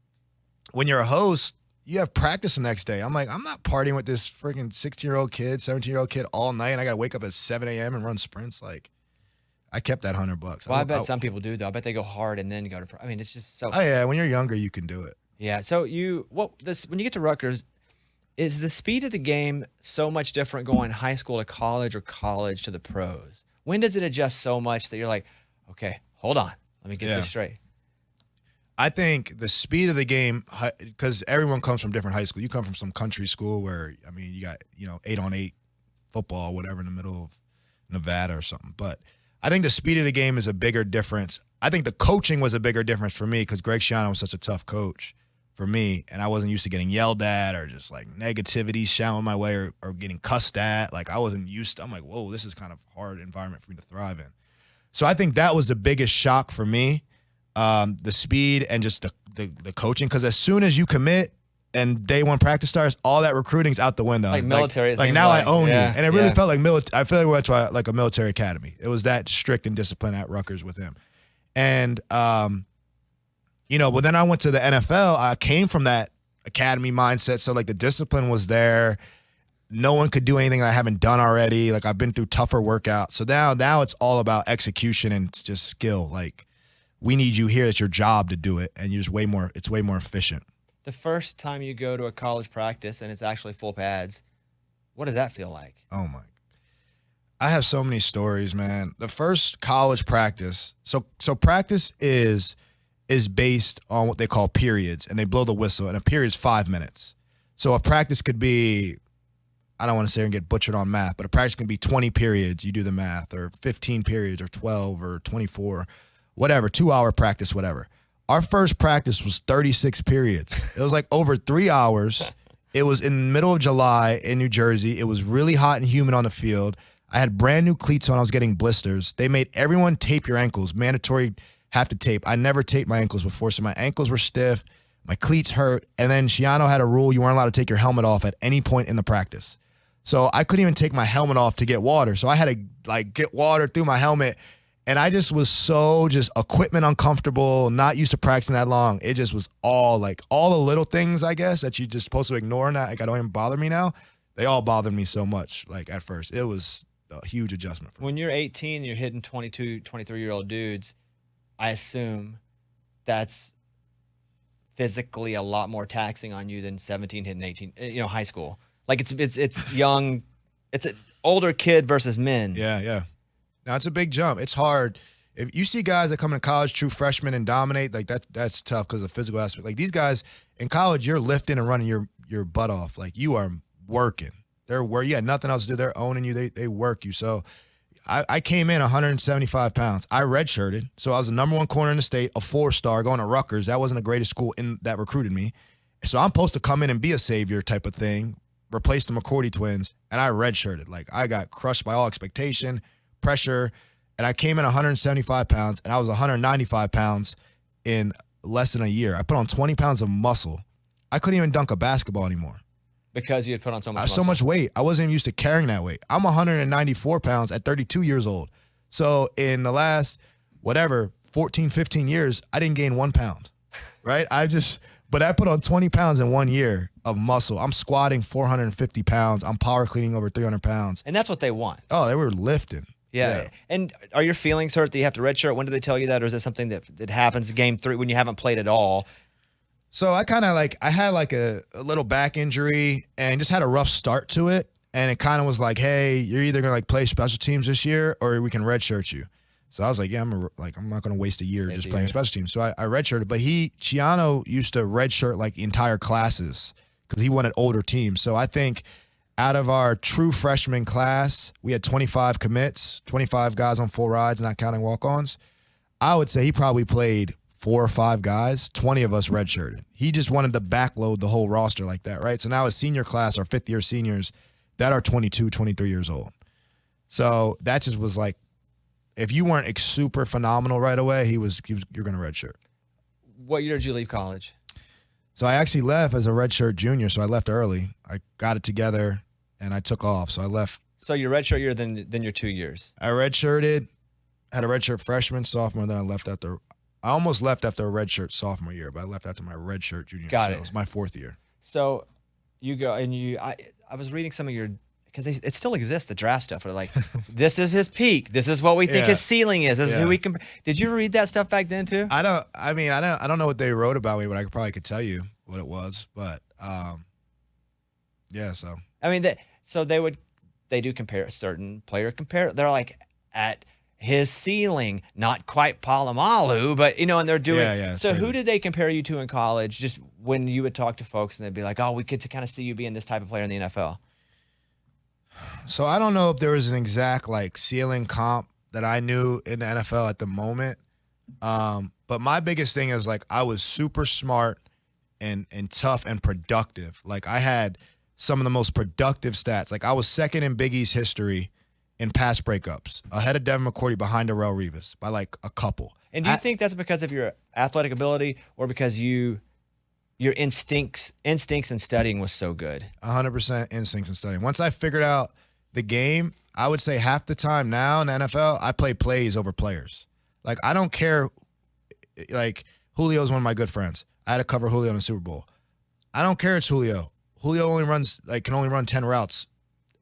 host, you have practice the next day. I'm like, I'm not partying with this freaking 16-year-old kid, 17-year-old kid all night. And I got to wake up at 7 a.m. and run sprints. Like, I kept that $100. Well, I bet some people do, though. I bet they go hard and then go to, it's just so. Oh, yeah. When you're younger, you can do it. Yeah. So when you get to Rutgers, is the speed of the game so much different going high school to college or college to the pros? When does it adjust so much that you're like, okay, hold on, let me get this straight? I think the speed of the game, because everyone comes from different high school. You come from some country school where, you got, 8-on-8 football, whatever, in the middle of Nevada or something. But I think the speed of the game is a bigger difference. I think the coaching was a bigger difference for me because Greg Schiano was such a tough coach for me, and I wasn't used to getting yelled at or just like negativity shouting my way or getting cussed at. Like I wasn't used to. I'm like, whoa, this is kind of hard environment for me to thrive in. So I think that was the biggest shock for me, the speed and just the coaching. Because as soon as you commit and day one practice starts, all that recruiting's out the window. Like military. Like now I own you, and it really yeah. felt like military. I feel like we went to like a military academy. It was that strict and disciplined at Rutgers with him, and. But then I went to the NFL. I came from that academy mindset. So, like, the discipline was there. No one could do anything I haven't done already. Like, I've been through tougher workouts. So now it's all about execution and it's just skill. Like, we need you here. It's your job to do it. And it's way more efficient. The first time you go to a college practice and it's actually full pads, what does that feel like? Oh, my. I have so many stories, man. The first college practice. So practice is based on what they call periods, and they blow the whistle, and a period is 5 minutes. So a practice could be, I don't want to say and get butchered on math, but a practice can be 20 periods, you do the math, or 15 periods, or 12, or 24, whatever, 2-hour practice, whatever. Our first practice was 36 periods. It was like over 3 hours. It was in the middle of July in New Jersey. It was really hot and humid on the field. I had brand new cleats on. I was getting blisters. They made everyone tape your ankles, mandatory have to tape. I never taped my ankles before, so my ankles were stiff, my cleats hurt, and then Schiano had a rule you weren't allowed to take your helmet off at any point in the practice. So I couldn't even take my helmet off to get water. So I had to like get water through my helmet, And I just was so just equipment uncomfortable, not used to practicing that long. It just was all the little things, I guess, that you just supposed to ignore. Not like I don't even bother me now. They all bothered me so much. Like at first, it was a huge adjustment for me. When you're 18, you're hitting 22, 23-year-old dudes. I assume that's physically a lot more taxing on you than 17 hitting 18. High school. Like it's young. It's an older kid versus men. Yeah. Now it's a big jump. It's hard. If you see guys that come into college, true freshmen, and dominate, like that's tough because of the physical aspect. Like these guys in college, you're lifting and running your butt off. Like you are working. They're where you got nothing else to do. They're owning you. They work you. So I came in 175 pounds. I redshirted. So I was the number one corner in the state, a 4-star, going to Rutgers. That wasn't the greatest school that recruited me. So I'm supposed to come in and be a savior type of thing, replace the McCourty twins, and I redshirted. Like I got crushed by all expectation, pressure, and I came in 175 pounds, and I was 195 pounds in less than a year. I put on 20 pounds of muscle. I couldn't even dunk a basketball anymore. Because you had put on so much muscle. So much weight. I wasn't even used to carrying that weight. I'm 194 pounds at 32 years old. So in the last, 14, 15 years, I didn't gain 1 pound, right? But I put on 20 pounds in 1 year of muscle. I'm squatting 450 pounds. I'm power cleaning over 300 pounds. And that's what they want. Oh, they were lifting. Yeah. And are your feelings hurt that you have to redshirt? When do they tell you that? Or is it something that happens game 3 when you haven't played at all? So I kind of I had a little back injury and just had a rough start to it. And it kind of was like, hey, you're either going to play special teams this year or we can redshirt you. So I was like, yeah, I'm not going to waste a year just playing special teams. So I redshirted. But Chiano used to redshirt entire classes because he wanted older teams. So I think out of our true freshman class, we had 25 commits, 25 guys on full rides, not counting walk-ons. I would say he probably played 4 or 5 guys, 20 of us redshirted. He just wanted to backload the whole roster like that, right? So now his senior class, our fifth-year seniors, that are 22, 23 years old. So that just was if you weren't super phenomenal right away, you're going to redshirt. What year did you leave college? So I actually left as a redshirt junior, so I left early. I got it together, and I took off, so I left. So your redshirt year, then your 2 years. I redshirted, had a redshirt freshman, sophomore, then I left I almost left after a redshirt sophomore year, but I left after my redshirt junior. Got it. It was my 4th year. So you go and I was reading some of your, because it still exists, the draft stuff. Where this is his peak. This is what we think his ceiling is. This is who we can. Did you read that stuff back then too? I don't know what they wrote about me, but I probably could tell you what it was. But yeah. So I mean, they do compare a certain player. They're at his ceiling, not quite Palomalu, but and they're doing. Yeah. So crazy. Who did they compare you to in college? Just when you would talk to folks and they'd be like, "Oh, we get to kind of see you being this type of player in the NFL." So I don't know if there was an exact ceiling comp that I knew in the NFL at the moment. But my biggest thing is I was super smart and tough and productive. I had some of the most productive stats. I was second in Big East history in pass breakups, ahead of Devin McCourty, behind Darrelle Revis by a couple. And do you think that's because of your athletic ability or because your instincts in studying was so good? 100% instincts in studying. Once I figured out the game, I would say half the time now in the NFL, I play plays over players. I don't care. Julio's one of my good friends. I had to cover Julio in the Super Bowl. I don't care it's Julio. Julio only runs can only run 10 routes.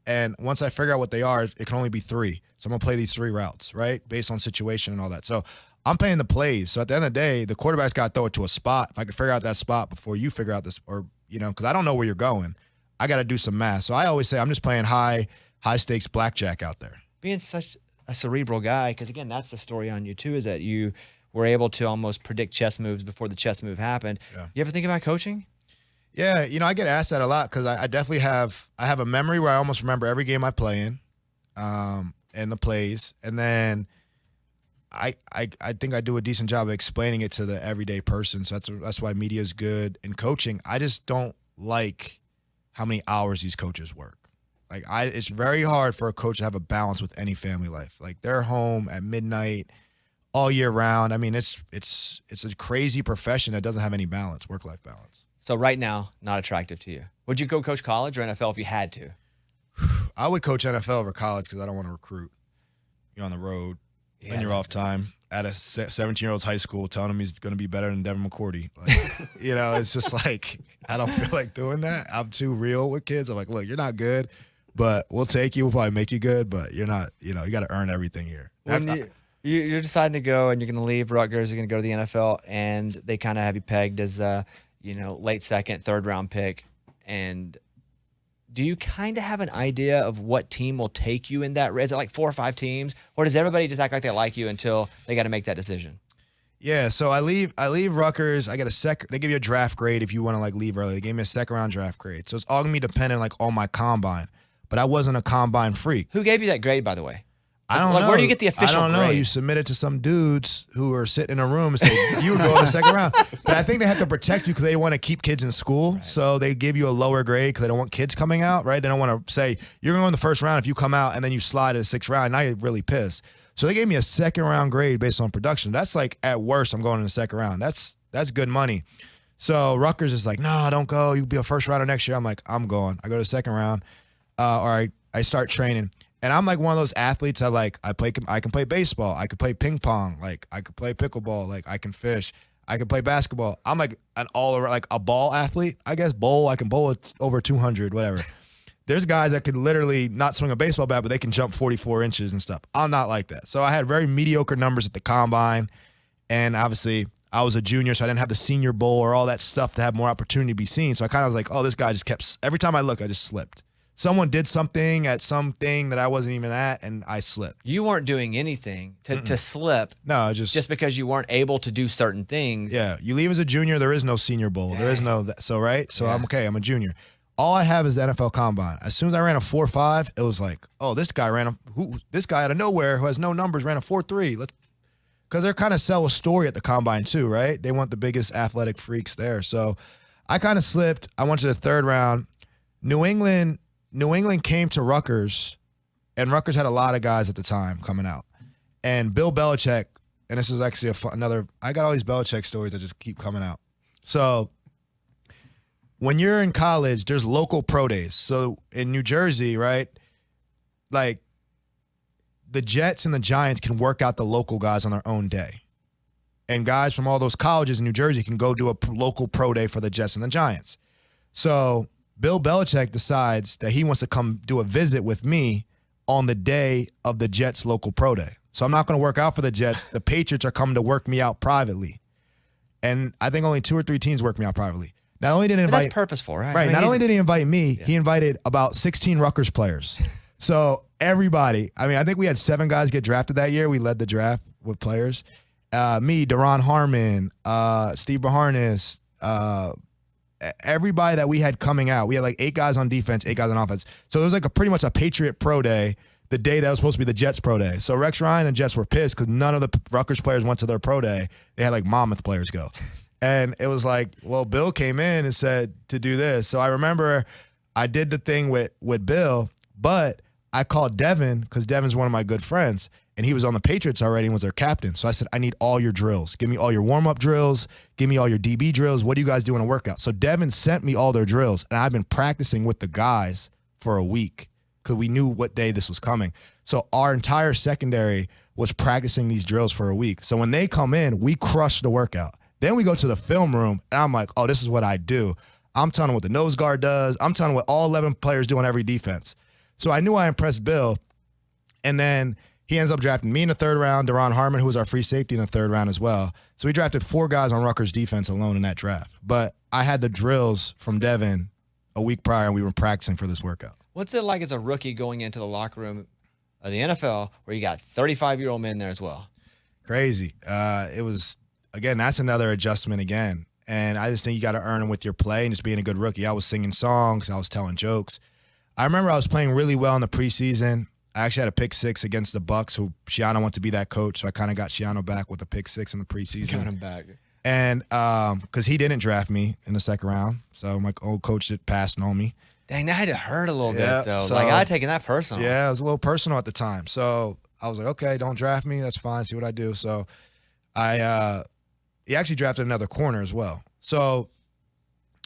And once I figure out what they are, it can only be 3. So I'm going to play these 3 routes, right? Based on situation and all that. So I'm playing the plays. So at the end of the day, the quarterback's got to throw it to a spot. If I can figure out that spot before you figure out this, or, because I don't know where you're going, I got to do some math. So I always say I'm just playing high stakes blackjack out there. Being such a cerebral guy, because again, that's the story on you too, is that you were able to almost predict chess moves before the chess move happened. Yeah. You ever think about coaching? Yeah, I get asked that a lot because I definitely have a memory where I almost remember every game I play in, and the plays, and then I think I do a decent job of explaining it to the everyday person. So that's why media is good in coaching. I just don't like how many hours these coaches work. It's very hard for a coach to have a balance with any family life. They're home at midnight all year round. I mean, it's a crazy profession that doesn't have any balance, work-life balance. So right now, not attractive to you. Would you go coach college or NFL if you had to? I would coach NFL over college because I don't want to recruit. You're on the road. And you're off time at a 17-year-old's high school telling him he's going to be better than Devin McCourty. Like, it's just like, I don't feel like doing that. I'm too real with kids. I'm like, look, you're not good, but we'll take you. We'll probably make you good, but you're not, you got to earn everything here. You're deciding to go and you're going to leave Rutgers, you're going to go to the NFL, and they kind of have you pegged as a, late second, third round pick. And do you kind of have an idea of what team will take you in that? Is it like 4 or 5 teams, or does everybody just act like they like you until they got to make that decision? Yeah, so I leave Rutgers. I get they give you a draft grade if you want to like leave early. They gave me a second round draft grade. So it's all going to be dependent like on my combine. But I wasn't a combine freak. Who gave you that grade, by the way? I don't know. Where do you get the official I don't know. grade? You submit it to some dudes who are sitting in a room and say, you were going to the second round. But I think they have to protect you because they want to keep kids in school. Right. So they give you a lower grade because they don't want kids coming out, right? They don't want to say, you're going to go in the first round if you come out and then you slide to the 6th round. Now you're really pissed. So they gave me a second round grade based on production. That's like, at worst, I'm going in the second round. That's good money. So Rutgers is like, no, don't go. You'll be a first rounder next year. I'm like, I'm going. I go to the second round. Or I start training. And I'm like one of those athletes that like I can play baseball, I could play ping pong, like I could play pickleball, like I can fish, I can play basketball. I'm like an all around like a ball athlete, I guess. I can bowl at over 200, whatever. There's guys that could literally not swing a baseball bat, but they can jump 44 inches and stuff. I'm not like that. So I had very mediocre numbers at the combine, and obviously I was a junior, so I didn't have the Senior Bowl or all that stuff to have more opportunity to be seen. So I kind of was like, oh, this guy just kept. Every time I look, I just slipped. Someone did something at something that I wasn't even at, and I slipped. You weren't doing anything to slip. No, just because you weren't able to do certain things. Yeah, you leave as a junior, there is no Senior Bowl. Dang. There is no so right. So yeah. I'm okay. I'm a junior. All I have is the NFL Combine. As soon as I ran a 4.5, it was like, oh, this guy this guy out of nowhere who has no numbers ran a 4.3. Because they're kind of sell a story at the Combine too, right? They want the biggest athletic freaks there. So I kind of slipped. I went to the 3rd round. New England came to Rutgers, and Rutgers had a lot of guys at the time coming out. And Bill Belichick, and this is actually I got all these Belichick stories that just keep coming out. So when you're in college, there's local pro days. So in New Jersey, right, like the Jets and the Giants can work out the local guys on their own day. And guys from all those colleges in New Jersey can go do a local pro day for the Jets and the Giants. So Bill Belichick decides that he wants to come do a visit with me on the day of the Jets local pro day. So I'm not going to work out for the Jets. The Patriots are coming to work me out privately. And I think only 2 or 3 teams work me out privately. Not only did he invite, that's purposeful, right? Right. I mean, not only did he invite me, he invited about 16 Rutgers players. So everybody, I think we had 7 guys get drafted that year. We led the draft with players. Me, Daron Harmon, Steve Baharnis, everybody that we had coming out. We had like 8 guys on defense, 8 guys on offense. So it was like pretty much a Patriot pro day, the day that was supposed to be the Jets pro day. So Rex Ryan and Jets were pissed because none of the Rutgers players went to their pro day. They had like Monmouth players go. And it was like, well, Bill came in and said to do this. So I remember I did the thing with Bill, but I called Devin because Devin's one of my good friends. And he was on the Patriots already and was their captain. So I said, I need all your drills. Give me all your warm-up drills. Give me all your DB drills. What do you guys do in a workout? So Devin sent me all their drills. And I've been practicing with the guys for a week because we knew what day this was coming. So our entire secondary was practicing these drills for a week. So when they come in, we crush the workout. Then we go to the film room, and I'm like, oh, this is what I do. I'm telling them what the nose guard does. I'm telling them what all 11 players do on every defense. So I knew I impressed Bill. And then he ends up drafting me in the 3rd round, Daron Harmon, who was our free safety in the 3rd round as well. So we drafted 4 guys on Rutgers defense alone in that draft. But I had the drills from Devin a week prior, and we were practicing for this workout. What's it like as a rookie going into the locker room of the NFL where you got 35-year-old men there as well? Crazy. It was, again, that's another adjustment again. And I just think you got to earn them with your play and just being a good rookie. I was singing songs. I was telling jokes. I remember I was playing really well in the preseason. I actually had a pick 6 against the Bucks, who Shiano wanted to be that coach, so I kind of got Shiano back with a pick 6 in the preseason. Got him back. And because he didn't draft me in the 2nd round, so my old coach that passed on me. Dang, that had to hurt a little bit, though. So, like, I had taken that personal. Yeah, it was a little personal at the time. So I was like, okay, don't draft me. That's fine. See what I do. So he actually drafted another corner as well. So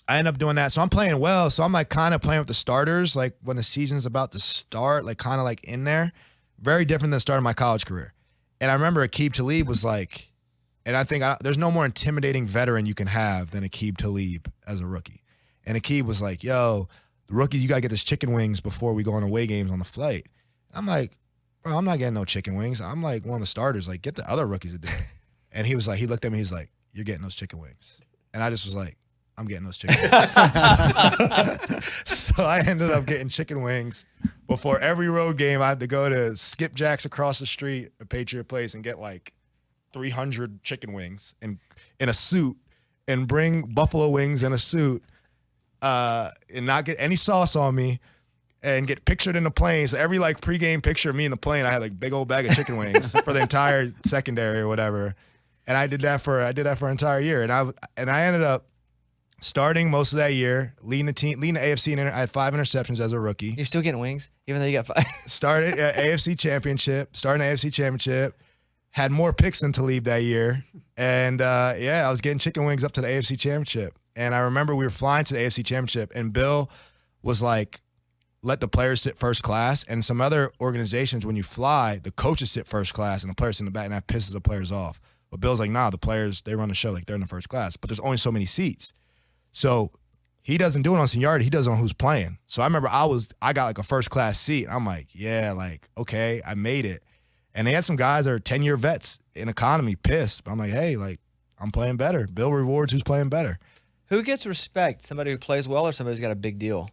I end up doing that. So I'm playing well. So I'm like kind of playing with the starters, like when the season's about to start, like kind of like in there. Very different than starting my college career. And I remember Aqib Talib was like, and I think there's no more intimidating veteran you can have than Aqib Talib as a rookie. And Aqib was like, yo, the rookies, you got to get this chicken wings before we go on away games on the flight. And I'm like, bro, I'm not getting no chicken wings. I'm like one of the starters. Like, get the other rookies to do it. And he was like, he looked at me, he's like, you're getting those chicken wings. And I just was like, I'm getting those chicken wings. So I ended up getting chicken wings before every road game. I had to go to Skipjack's across the street, a Patriot place, and get like 300 chicken wings in a suit and bring buffalo wings in a suit and not get any sauce on me and get pictured in the plane. So every like pregame picture of me in the plane, I had like big old bag of chicken wings for the entire secondary or whatever. And I did that for an entire year. And I ended up starting most of that year, leading the AFC. I had 5 interceptions as a rookie. You're still getting wings, even though you got 5. Started AFC Championship. Had more picks than Talib that year. And I was getting chicken wings up to the AFC Championship. And I remember we were flying to the AFC Championship, and Bill was like, let the players sit first class. And some other organizations, when you fly, the coaches sit first class and the players sit in the back, and that pisses the players off. But Bill's like, nah, the players, they run the show like they're in the first class. But there's only so many seats. So he doesn't do it on seniority. He does it on who's playing. So I remember I got like a first class seat. I'm like, yeah, like, okay, I made it. And they had some guys that are 10-year vets in economy pissed. But I'm like, hey, like, I'm playing better. Bill rewards who's playing better. Who gets respect? Somebody who plays well or somebody who's got a big deal?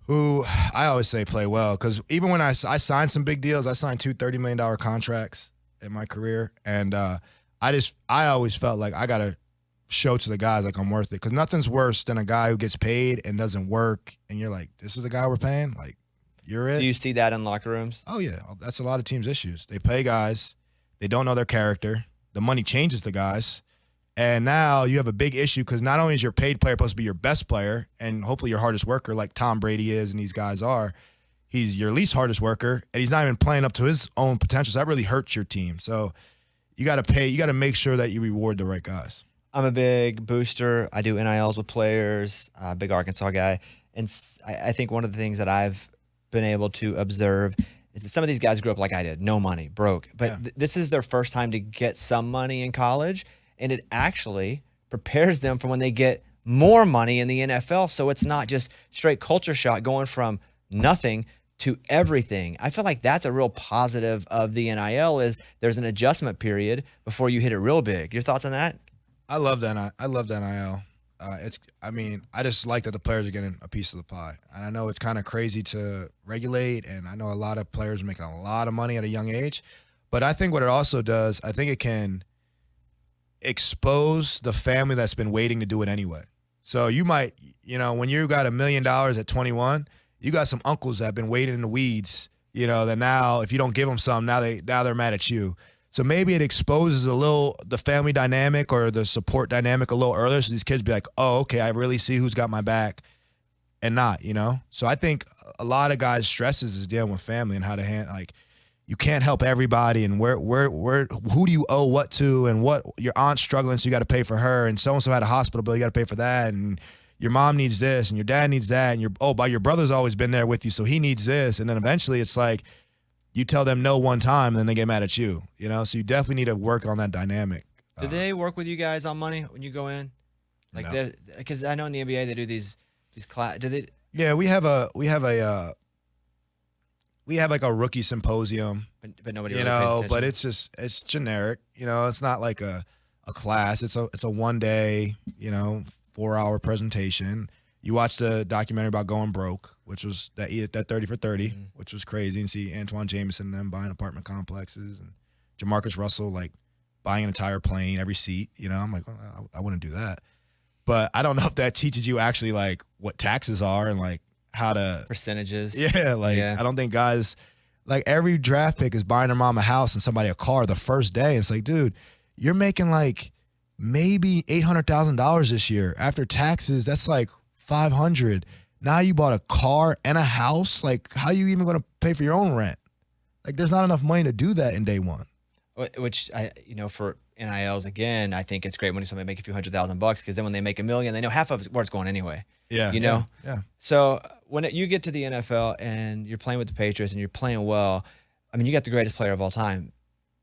Who I always say play well. Because even when I signed some big deals, I signed 2 $30 million contracts in my career. And I always felt like I got to show to the guys like I'm worth it. Because nothing's worse than a guy who gets paid and doesn't work. And you're like, this is the guy we're paying? Like, you're it? Do you see that in locker rooms? Oh, yeah. That's a lot of teams' issues. They pay guys. They don't know their character. The money changes the guys. And now you have a big issue because not only is your paid player supposed to be your best player and hopefully your hardest worker like Tom Brady is and these guys are, he's your least hardest worker, and he's not even playing up to his own potential. So that really hurts your team. So you got to make sure that you reward the right guys. I'm a big booster. I do NILs with players, big Arkansas guy. And I think one of the things that I've been able to observe is that some of these guys grew up like I did, no money, broke. But this is their first time to get some money in college, and it actually prepares them for when they get more money in the NFL. So it's not just straight culture shock going from nothing to everything. I feel like that's a real positive of the NIL is there's an adjustment period before you hit it real big. Your thoughts on that? I love that. I love that NIL. I just like that the players are getting a piece of the pie. And I know it's kind of crazy to regulate, and I know a lot of players are making a lot of money at a young age. But I think what it also does, I think it can expose the family that's been waiting to do it anyway. So you might, when you got $1 million at 21, you got some uncles that have been waiting in the weeds, that now if you don't give them some, now they're mad at you. So maybe it exposes a little the family dynamic or the support dynamic a little earlier, so these kids be like, oh, okay, I really see who's got my back and not, So I think a lot of guys' stresses is dealing with family and how to handle, like, you can't help everybody, and who do you owe what to, and what your aunt's struggling, so you got to pay for her, and so-and-so had a hospital bill, you got to pay for that, and your mom needs this, and your dad needs that, and your brother's always been there with you, so he needs this, and then eventually it's like you tell them no one time, and then they get mad at you, So you definitely need to work on that dynamic. Do they work with you guys on money when you go in? Like, no. Because I know in the NBA they do these class. Do they? Yeah, we have like a rookie symposium, but nobody really pays attention. But it's generic. It's not like a class. It's a 1 day, 4-hour presentation. You watch the documentary about going broke, which was that 30 for 30, which was crazy, and see Antoine Jameson and them buying apartment complexes, and Jamarcus Russell like buying an entire plane, every seat. I'm like, well, I wouldn't do that. But I don't know if that teaches you actually like what taxes are and like how to percentages. Yeah, I don't think guys, like, every draft pick is buying their mom a house and somebody a car the first day. It's like, dude, you're making like maybe $800,000 this year after taxes. That's like $500,000. Now you bought a car and a house. Like, how are you even going to pay for your own rent? Like, there's not enough money to do that in day one. Which for NILs, again, I think it's great when somebody make a few $100,000 because then when they make $1 million, they know half of where it's going anyway. Yeah. Yeah. So when you get to the NFL and you're playing with the Patriots and you're playing well, I mean, you got the greatest player of all time,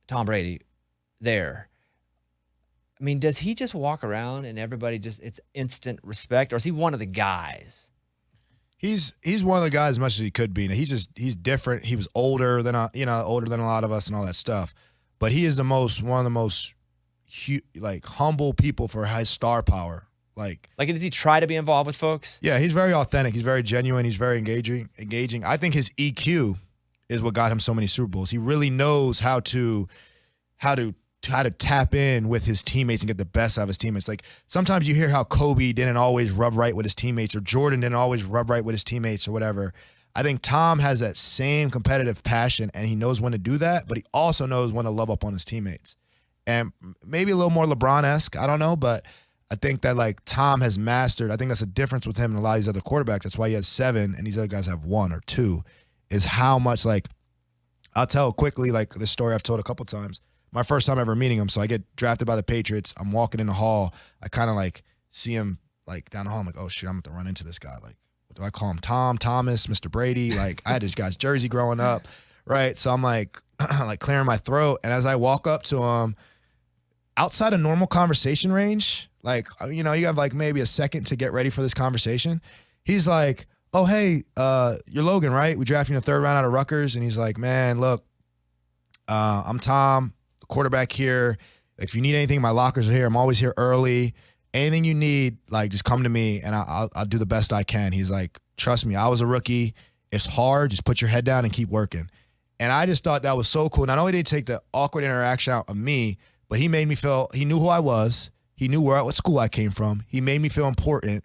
Tom Brady, there. I mean, does he just walk around and everybody it's instant respect, or is he one of the guys? He's one of the guys as much as he could be. He's different. He was older than older than a lot of us and all that stuff. But he is one of the most humble people for his star power. Like, does he try to be involved with folks? Yeah, he's very authentic. He's very genuine. He's very engaging. I think his EQ is what got him so many Super Bowls. He really knows how to tap in with his teammates and get the best out of his teammates. Like, sometimes you hear how Kobe didn't always rub right with his teammates, or Jordan didn't always rub right with his teammates, or whatever. I think Tom has that same competitive passion, and he knows when to do that, but he also knows when to love up on his teammates. And maybe a little more LeBron-esque, I don't know, but I think that, like, Tom has mastered, I think that's a difference with him and a lot of these other quarterbacks. That's why he has 7 and these other guys have 1 or 2, is how much, like, I'll tell quickly, like, this story I've told a couple times. My first time ever meeting him, so I get drafted by the Patriots. I'm walking in the hall. I kind of, like, see him, like, down the hall. I'm like, oh, shit, I'm going to run into this guy. Like, what do I call him? Tom, Thomas, Mr. Brady? Like, I had this guy's jersey growing up, right? So I'm, like, like clearing my throat. And as I walk up to him, outside of normal conversation range, like, you have, like, maybe a second to get ready for this conversation. He's like, oh, hey, you're Logan, right? We drafted you in the 3rd round out of Rutgers. And he's like, man, look, I'm Tom, the quarterback here. If you need anything, my lockers are here. I'm always here early. Anything you need, like, just come to me, and I'll do the best I can. He's like, trust me, I was a rookie. It's hard. Just put your head down and keep working. And I just thought that was so cool. Not only did he take the awkward interaction out of me, but he made me feel, he knew who I was. He knew what school I came from. He made me feel important,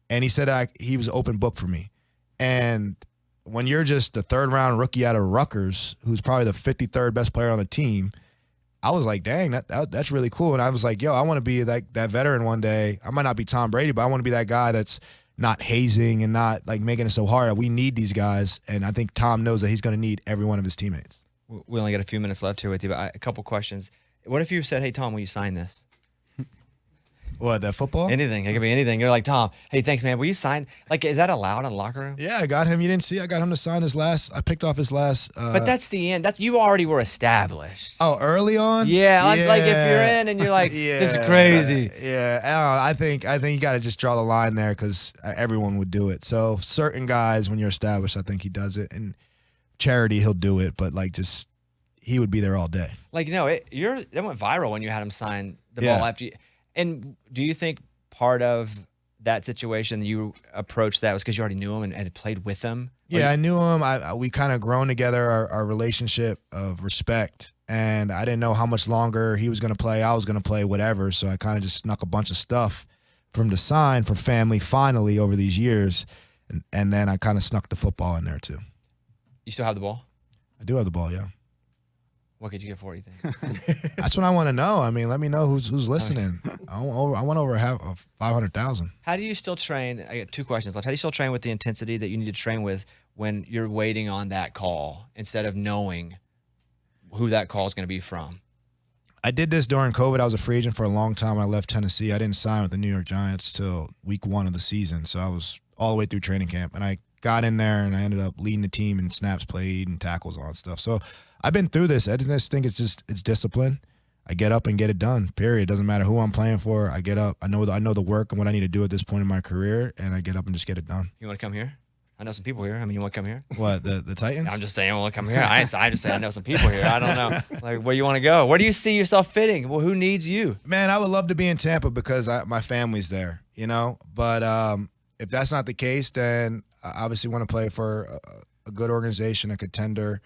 and he said he was an open book for me. And when you're just the 3rd round rookie out of Rutgers, who's probably the 53rd best player on the team, I was like, dang, that's really cool. And I was like, yo, I want to be that veteran one day. I might not be Tom Brady, but I want to be that guy that's not hazing and not, like, making it so hard. We need these guys, and I think Tom knows that he's going to need every one of his teammates. We only got a few minutes left here with you, but a couple questions. What if you said, hey, Tom, will you sign this? What, that football? Anything. It could be anything. You're like, Tom, hey, thanks, man. Will you sign? Like, is that allowed in the locker room? Yeah, I got him. You didn't see? I got him to sign I picked off his last. But that's the end. You already were established. Oh, early on? Yeah, like if you're in and you're like, this is crazy. Yeah, I think you got to just draw the line there, because everyone would do it. So certain guys, when you're established, I think he does it. And charity, he'll do it, but, like, just he would be there all day. Like, no, that went viral when you had him sign the ball after you. And do you think part of that situation you approached that was because you already knew him and had played with him? Yeah, I knew him. We kind of grown together, our relationship of respect, and I didn't know how much longer he was going to play. I was going to play, whatever. So I kind of just snuck a bunch of stuff from to sign for family finally over these years, and then I kind of snuck the football in there too. You still have the ball? I do have the ball, yeah. What could you get for it, you think? That's what I want to know. I mean, let me know who's listening. I want over half of 500,000. How do you still train? I got 2 questions left. How do you still train with the intensity that you need to train with when you're waiting on that call instead of knowing who that call is going to be from? I did this during COVID. I was a free agent for a long time when I left Tennessee. I didn't sign with the New York Giants till week 1 of the season. So I was all the way through training camp. And I got in there and I ended up leading the team in snaps played and tackles and all that stuff. So I've been through this. I just think it's discipline. I get up and get it done, period. Doesn't matter who I'm playing for. I get up. I know the work and what I need to do at this point in my career, and I get up and just get it done. You want to come here? I know some people here. I mean, you want to come here? What, the Titans? I'm just saying, I want to come here. I just say I know some people here. I don't know. Like, where you want to go? Where do you see yourself fitting? Well, who needs you? Man, I would love to be in Tampa because my family's there, But if that's not the case, then I obviously want to play for a good organization, a contender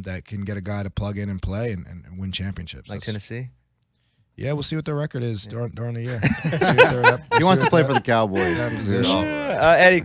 that can get a guy to plug in and play and win championships. Like Tennessee? Yeah, we'll see what their record is during the year. He wants to play for the Cowboys. Eddie,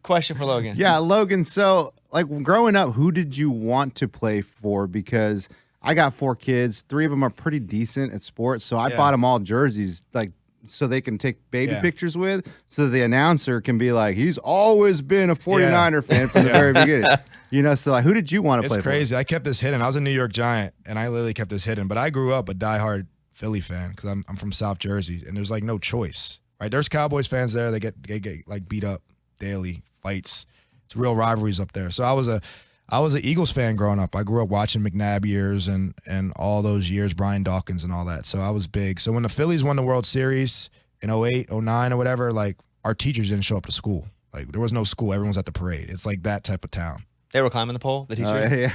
question for Logan. Yeah, Logan, so, like, growing up, who did you want to play for? Because I got 4 kids. 3 of them are pretty decent at sports, so I bought them all jerseys, like, so they can take baby pictures with, so the announcer can be like, he's always been a 49er fan from the very beginning. So, like, who did you want to play for? It's crazy. I kept this hidden. I was a New York Giant, and I literally kept this hidden. But I grew up a diehard Philly fan because I'm from South Jersey, and there's, like, no choice, right? There's Cowboys fans there. They get like, beat up daily, fights. It's real rivalries up there. So I was I was an Eagles fan growing up. I grew up watching McNabb years and all those years, Brian Dawkins and all that. So I was big. So when the Phillies won the World Series in 08, 09 or whatever, like our teachers didn't show up to school. Like there was no school. Everyone was at the parade. It's like that type of town. They were climbing the pole, the teachers?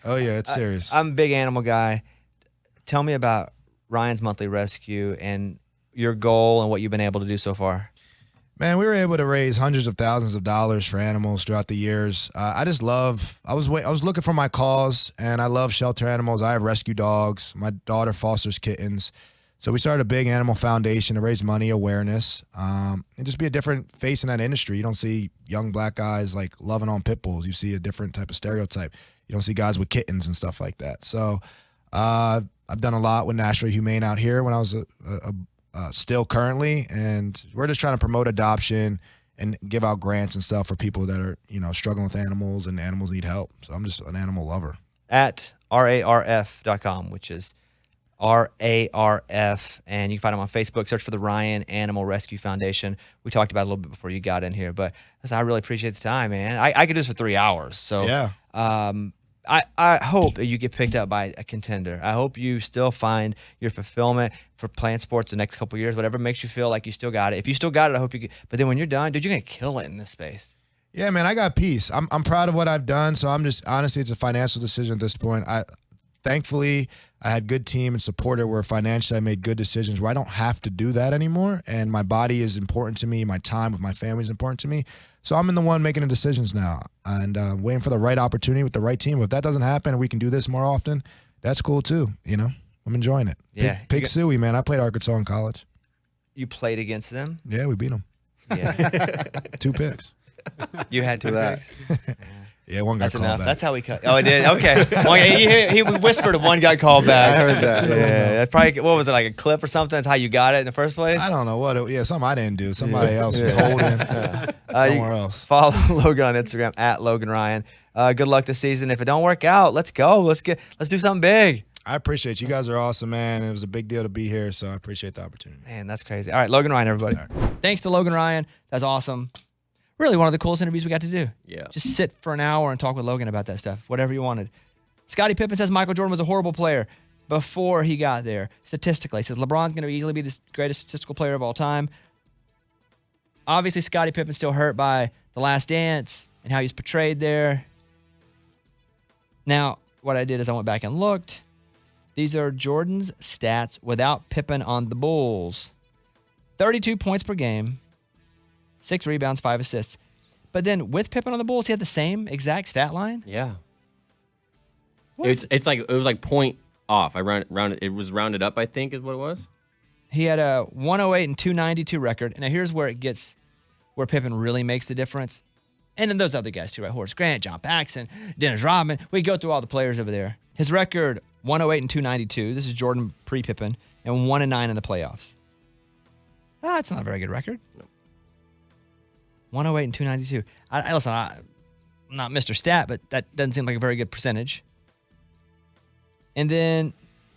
Oh, yeah, it's serious. I'm a big animal guy. Tell me about Ryan's Monthly Rescue and your goal and what you've been able to do so far. Man, we were able to raise hundreds of thousands of dollars for animals throughout the years. I was looking for my cause, and I love shelter animals. I have rescue dogs. My daughter fosters kittens. So we started a big animal foundation to raise money, awareness, and just be a different face in that industry. You don't see young black guys like loving on pit bulls. You see a different type of stereotype. You don't see guys with kittens and stuff like that. So I've done a lot with National Humane out here when I was still currently, and we're just trying to promote adoption and give out grants and stuff for people that are, struggling with animals and animals need help. So I'm just an animal lover. At RARF.com, which is RARF, and you can find them on Facebook. Search for the Ryan Animal Rescue Foundation. We talked about it a little bit before you got in here, but listen, I really appreciate the time, man. I could do this for 3 hours. So yeah. I hope that you get picked up by a contender. I hope you still find your fulfillment for playing sports the next couple of years, whatever makes you feel like you still got it. If you still got it, I hope you get. But then when you're done, dude, you're going to kill it in this space. Yeah, man, I got peace. I'm proud of what I've done, so I'm just, honestly, it's a financial decision at this point. Thankfully, I had good team and supporter where financially I made good decisions where I don't have to do that anymore, and my body is important to me. My time with my family is important to me. So I'm in the one making the decisions now and waiting for the right opportunity with the right team. If that doesn't happen and we can do this more often, that's cool too. I'm enjoying it. Yeah, Pig Suey, man. I played Arkansas in college. You played against them? Yeah, we beat them. Yeah. 2 picks. You had 2 picks? Yeah, one got That's called enough. back. That's how we cut. Oh, it did? Okay. He whispered of one got called back. I heard that. Yeah. That's probably, what was it, like a clip or something? That's how you got it in the first place? I don't know what. Something I didn't do. Somebody else was holding somewhere else. Follow Logan on Instagram at Logan Ryan. Good luck this season. If it don't work out, let's go. Let's do something big. I appreciate you. You guys are awesome, man. It was a big deal to be here, so I appreciate the opportunity. Man, that's crazy. All right, Logan Ryan, everybody. Thanks to Logan Ryan. That's awesome. Really one of the coolest interviews we got to do. Yeah. Just sit for an hour and talk with Logan about that stuff, whatever you wanted. Scottie Pippen says Michael Jordan was a horrible player before he got there. Statistically, he says LeBron's going to easily be the greatest statistical player of all time. Obviously, Scottie Pippen's still hurt by The Last Dance and how he's portrayed there. Now, what I did is I went back and looked. These are Jordan's stats without Pippen on the Bulls. 32 points per game. 6 rebounds, 5 assists. But then with Pippen on the Bulls, he had the same exact stat line? Yeah. What? It was like point off. I rounded it was rounded up, I think is what it was. He had a 108 and 292 record. And now here's where it gets where Pippen really makes the difference. And then those other guys too, right? Horace Grant, John Paxson, Dennis Rodman. We go through all the players over there. His record, 108 and 292. This is Jordan pre-Pippen. And 1-9 in the playoffs. That's not a very good record. No. 108 and 292. Listen, I'm not Mr. Stat, but that doesn't seem like a very good percentage. And then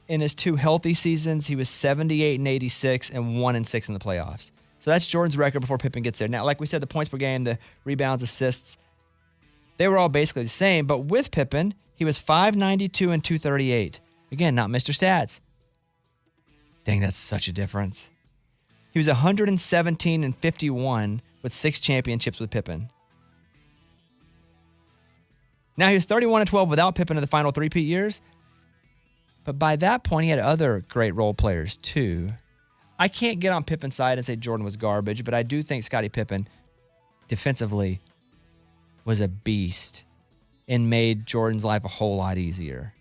in his 2 healthy seasons, he was 78 and 86 and 1-6 in the playoffs. So that's Jordan's record before Pippen gets there. Now, like we said, the points per game, the rebounds, assists, they were all basically the same. But with Pippen, he was 592 and 238. Again, not Mr. Stats. Dang, that's such a difference. He was 117 and 51 with 6 championships with Pippen. Now, he was 31 and 12 without Pippen in the final 3-peat years. But by that point, he had other great role players, too. I can't get on Pippen's side and say Jordan was garbage, but I do think Scottie Pippen, defensively, was a beast and made Jordan's life a whole lot easier.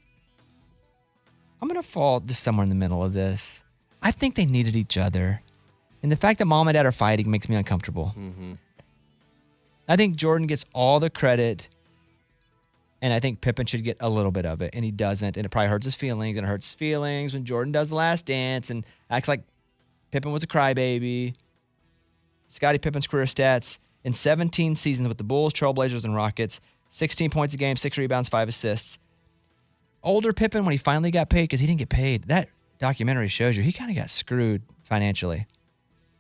I'm going to fall just somewhere in the middle of this. I think they needed each other. And the fact that mom and dad are fighting makes me uncomfortable. Mm-hmm. I think Jordan gets all the credit, and I think Pippen should get a little bit of it, and he doesn't, and it probably hurts his feelings, and it hurts his feelings when Jordan does The Last Dance and acts like Pippen was a crybaby. Scottie Pippen's career stats in 17 seasons with the Bulls, Trailblazers, and Rockets, 16 points a game, 6 rebounds, 5 assists. Older Pippen, when he finally got paid, because he didn't get paid, that documentary shows you he kind of got screwed financially.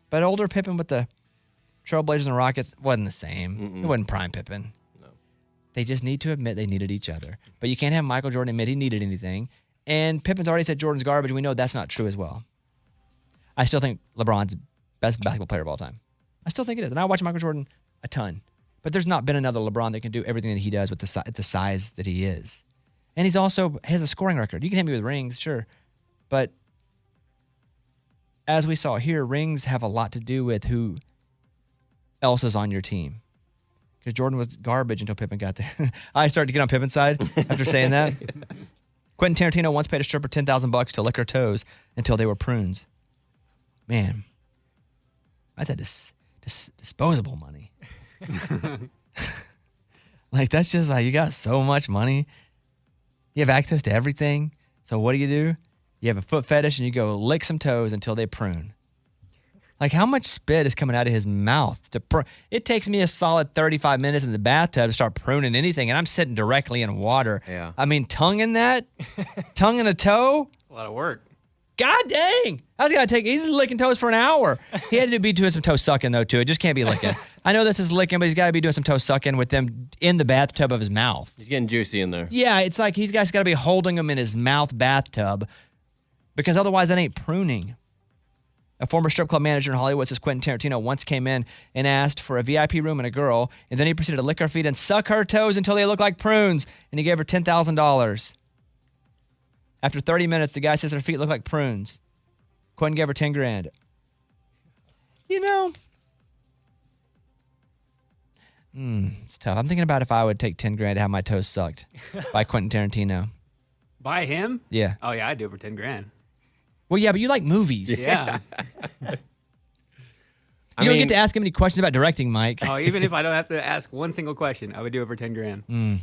But older Pippen with the Trailblazers and Rockets wasn't the same. It wasn't prime Pippen. No. They just need to admit they needed each other. But you can't have Michael Jordan admit he needed anything. And Pippen's already said Jordan's garbage. We know that's not true as well. I still think LeBron's best basketball player of all time. I still think it is. And I watch Michael Jordan a ton. But there's not been another LeBron that can do everything that he does with the size that he is. And he's also has a scoring record. You can hit me with rings, sure. But as we saw here, rings have a lot to do with who else is on your team. Because Jordan was garbage until Pippen got there. I started to get on Pippen's side after saying that. Quentin Tarantino once paid a stripper $10,000 to lick her toes until they were prunes. Man, that's disposable money. Like, that's just like, you got so much money. You have access to everything. So what do? You have a foot fetish and you go lick some toes until they prune. Like, how much spit is coming out of his mouth to prune? It takes me a solid 35 minutes in the bathtub to start pruning anything, and I'm sitting directly in water. Yeah. I mean, tongue in that? Tongue in a toe? A lot of work. God dang. He's licking toes for an hour. He had to be doing some toe sucking, though, too. It just can't be licking. I know this is licking, but he's got to be doing some toe sucking with them in the bathtub of his mouth. He's getting juicy in there. Yeah, it's like he's got to be holding them in his mouth bathtub, because otherwise that ain't pruning. A former strip club manager in Hollywood says Quentin Tarantino once came in and asked for a VIP room and a girl, and then he proceeded to lick her feet and suck her toes until they looked like prunes, and he gave her $10,000. After 30 minutes, the guy says her feet look like prunes. Quentin gave her $10,000. You know, it's tough. I'm thinking about if I would take $10,000 to have my toes sucked by Quentin Tarantino. By him? Yeah. Oh yeah, I'd do it for $10,000. Well, yeah, but you like movies. Yeah. You don't get to ask him any questions about directing, Mike. Oh, even if I don't have to ask one single question, I would do it for $10,000.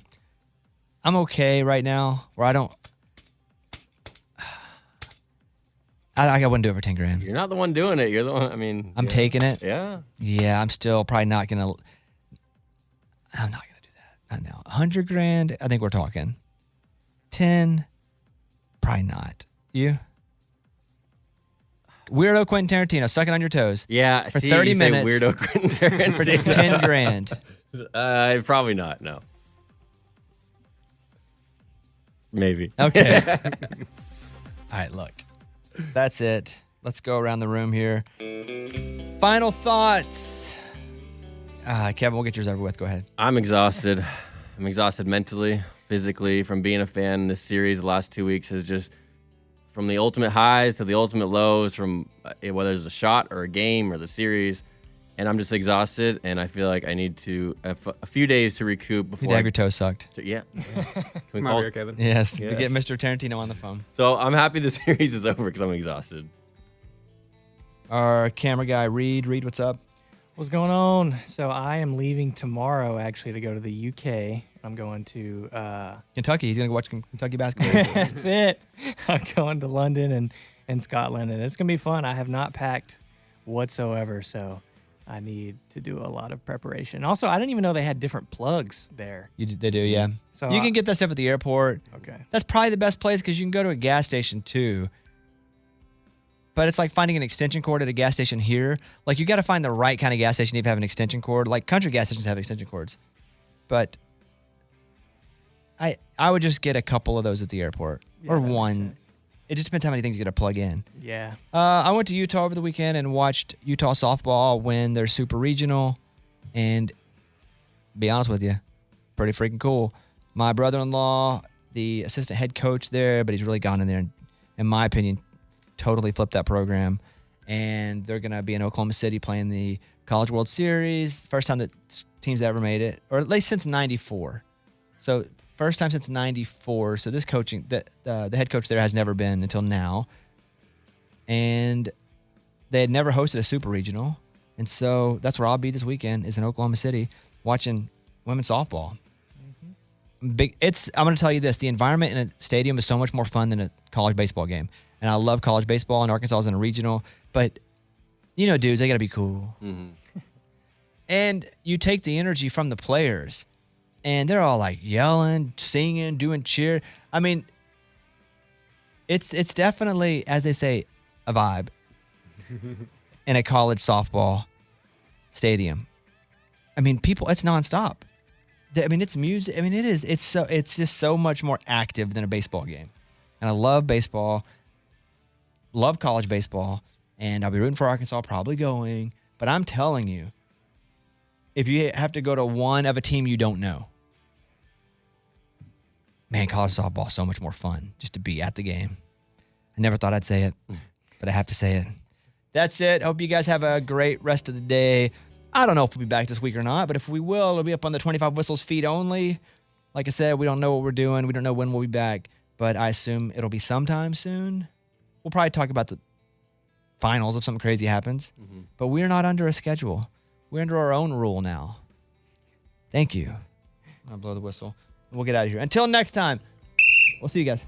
I'm okay right now, where I don't. I wouldn't do it for $10,000. You're not the one doing it. You're the one. I mean, I'm taking it. Yeah. Yeah, I'm still probably not gonna. I'm not gonna do that. Not now. $100,000. I think we're talking. 10. Probably not. You. Weirdo Quentin Tarantino sucking on your toes. Yeah. For see, 30 you say minutes. Weirdo Quentin Tarantino. For $10,000. Probably not. No. Maybe. Okay. All right, look. That's it. Let's go around the room here. Final thoughts. Kevin, we'll get yours over with. Go ahead. I'm exhausted. I'm exhausted mentally, physically, from being a fan. This series the last 2 weeks has just, from the ultimate highs to the ultimate lows, from whether it's a shot or a game or the series, and I'm just exhausted, and I feel like I need to a few days to recoup before. You need to have your toes sucked. Yeah. Can we Come call over here, Kevin. Yes, to Yes. get Mr. Tarantino on the phone. So I'm happy the series is over because I'm exhausted. Our camera guy, Reed. Reed, what's up? What's going on? So I am leaving tomorrow, actually, to go to the UK. I'm going to... Kentucky. He's going to go watch Kentucky basketball. that's it. I'm going to London and Scotland, and it's going to be fun. I have not packed whatsoever, so I need to do a lot of preparation. Also, I didn't even know they had different plugs there. They do, yeah. So you can get that stuff at the airport. Okay. That's probably the best place because you can go to a gas station too. But it's like finding an extension cord at a gas station here. Like, you got to find the right kind of gas station if you have an extension cord. Like, country gas stations have extension cords. But I would just get a couple of those at the airport. Yeah, Or that makes one. sense. It just depends how many things you got to plug in. Yeah. I went to Utah over the weekend and watched Utah softball win their super regional. And be honest with you, pretty freaking cool. My brother-in-law, the assistant head coach there, but he's really gone in there and, in my opinion, totally flipped that program. And they're going to be in Oklahoma City playing the College World Series. First time that teams ever made it, or at least since 94. So first time since 94. So this coaching, the head coach there has never been until now. And they had never hosted a super regional. And so that's where I'll be this weekend, is in Oklahoma City watching women's softball. I'm going to tell you this. The environment in a stadium is so much more fun than a college baseball game. And I love college baseball, and Arkansas is in a regional. But, you know, dudes, they got to be cool. Mm-hmm. And you take the energy from the players, and they're all like yelling, singing, doing cheer. I mean, it's definitely, as they say, a vibe in a college softball stadium. I mean, people, it's nonstop. I mean, it's music. I mean, it is. It's just so much more active than a baseball game. And I love baseball, love college baseball, and I'll be rooting for Arkansas, probably going. But I'm telling you, if you have to go to one of a team you don't know, man, college softball is so much more fun just to be at the game. I never thought I'd say it, but I have to say it. That's it. Hope you guys have a great rest of the day. I don't know if we'll be back this week or not, but if we will, it'll be up on the 25 Whistles feed only. Like I said, we don't know what we're doing. We don't know when we'll be back, but I assume it'll be sometime soon. We'll probably talk about the finals if something crazy happens, but we're not under a schedule. We're under our own rule now. Thank you. I'll blow the whistle. We'll get out of here. Until next time, we'll see you guys.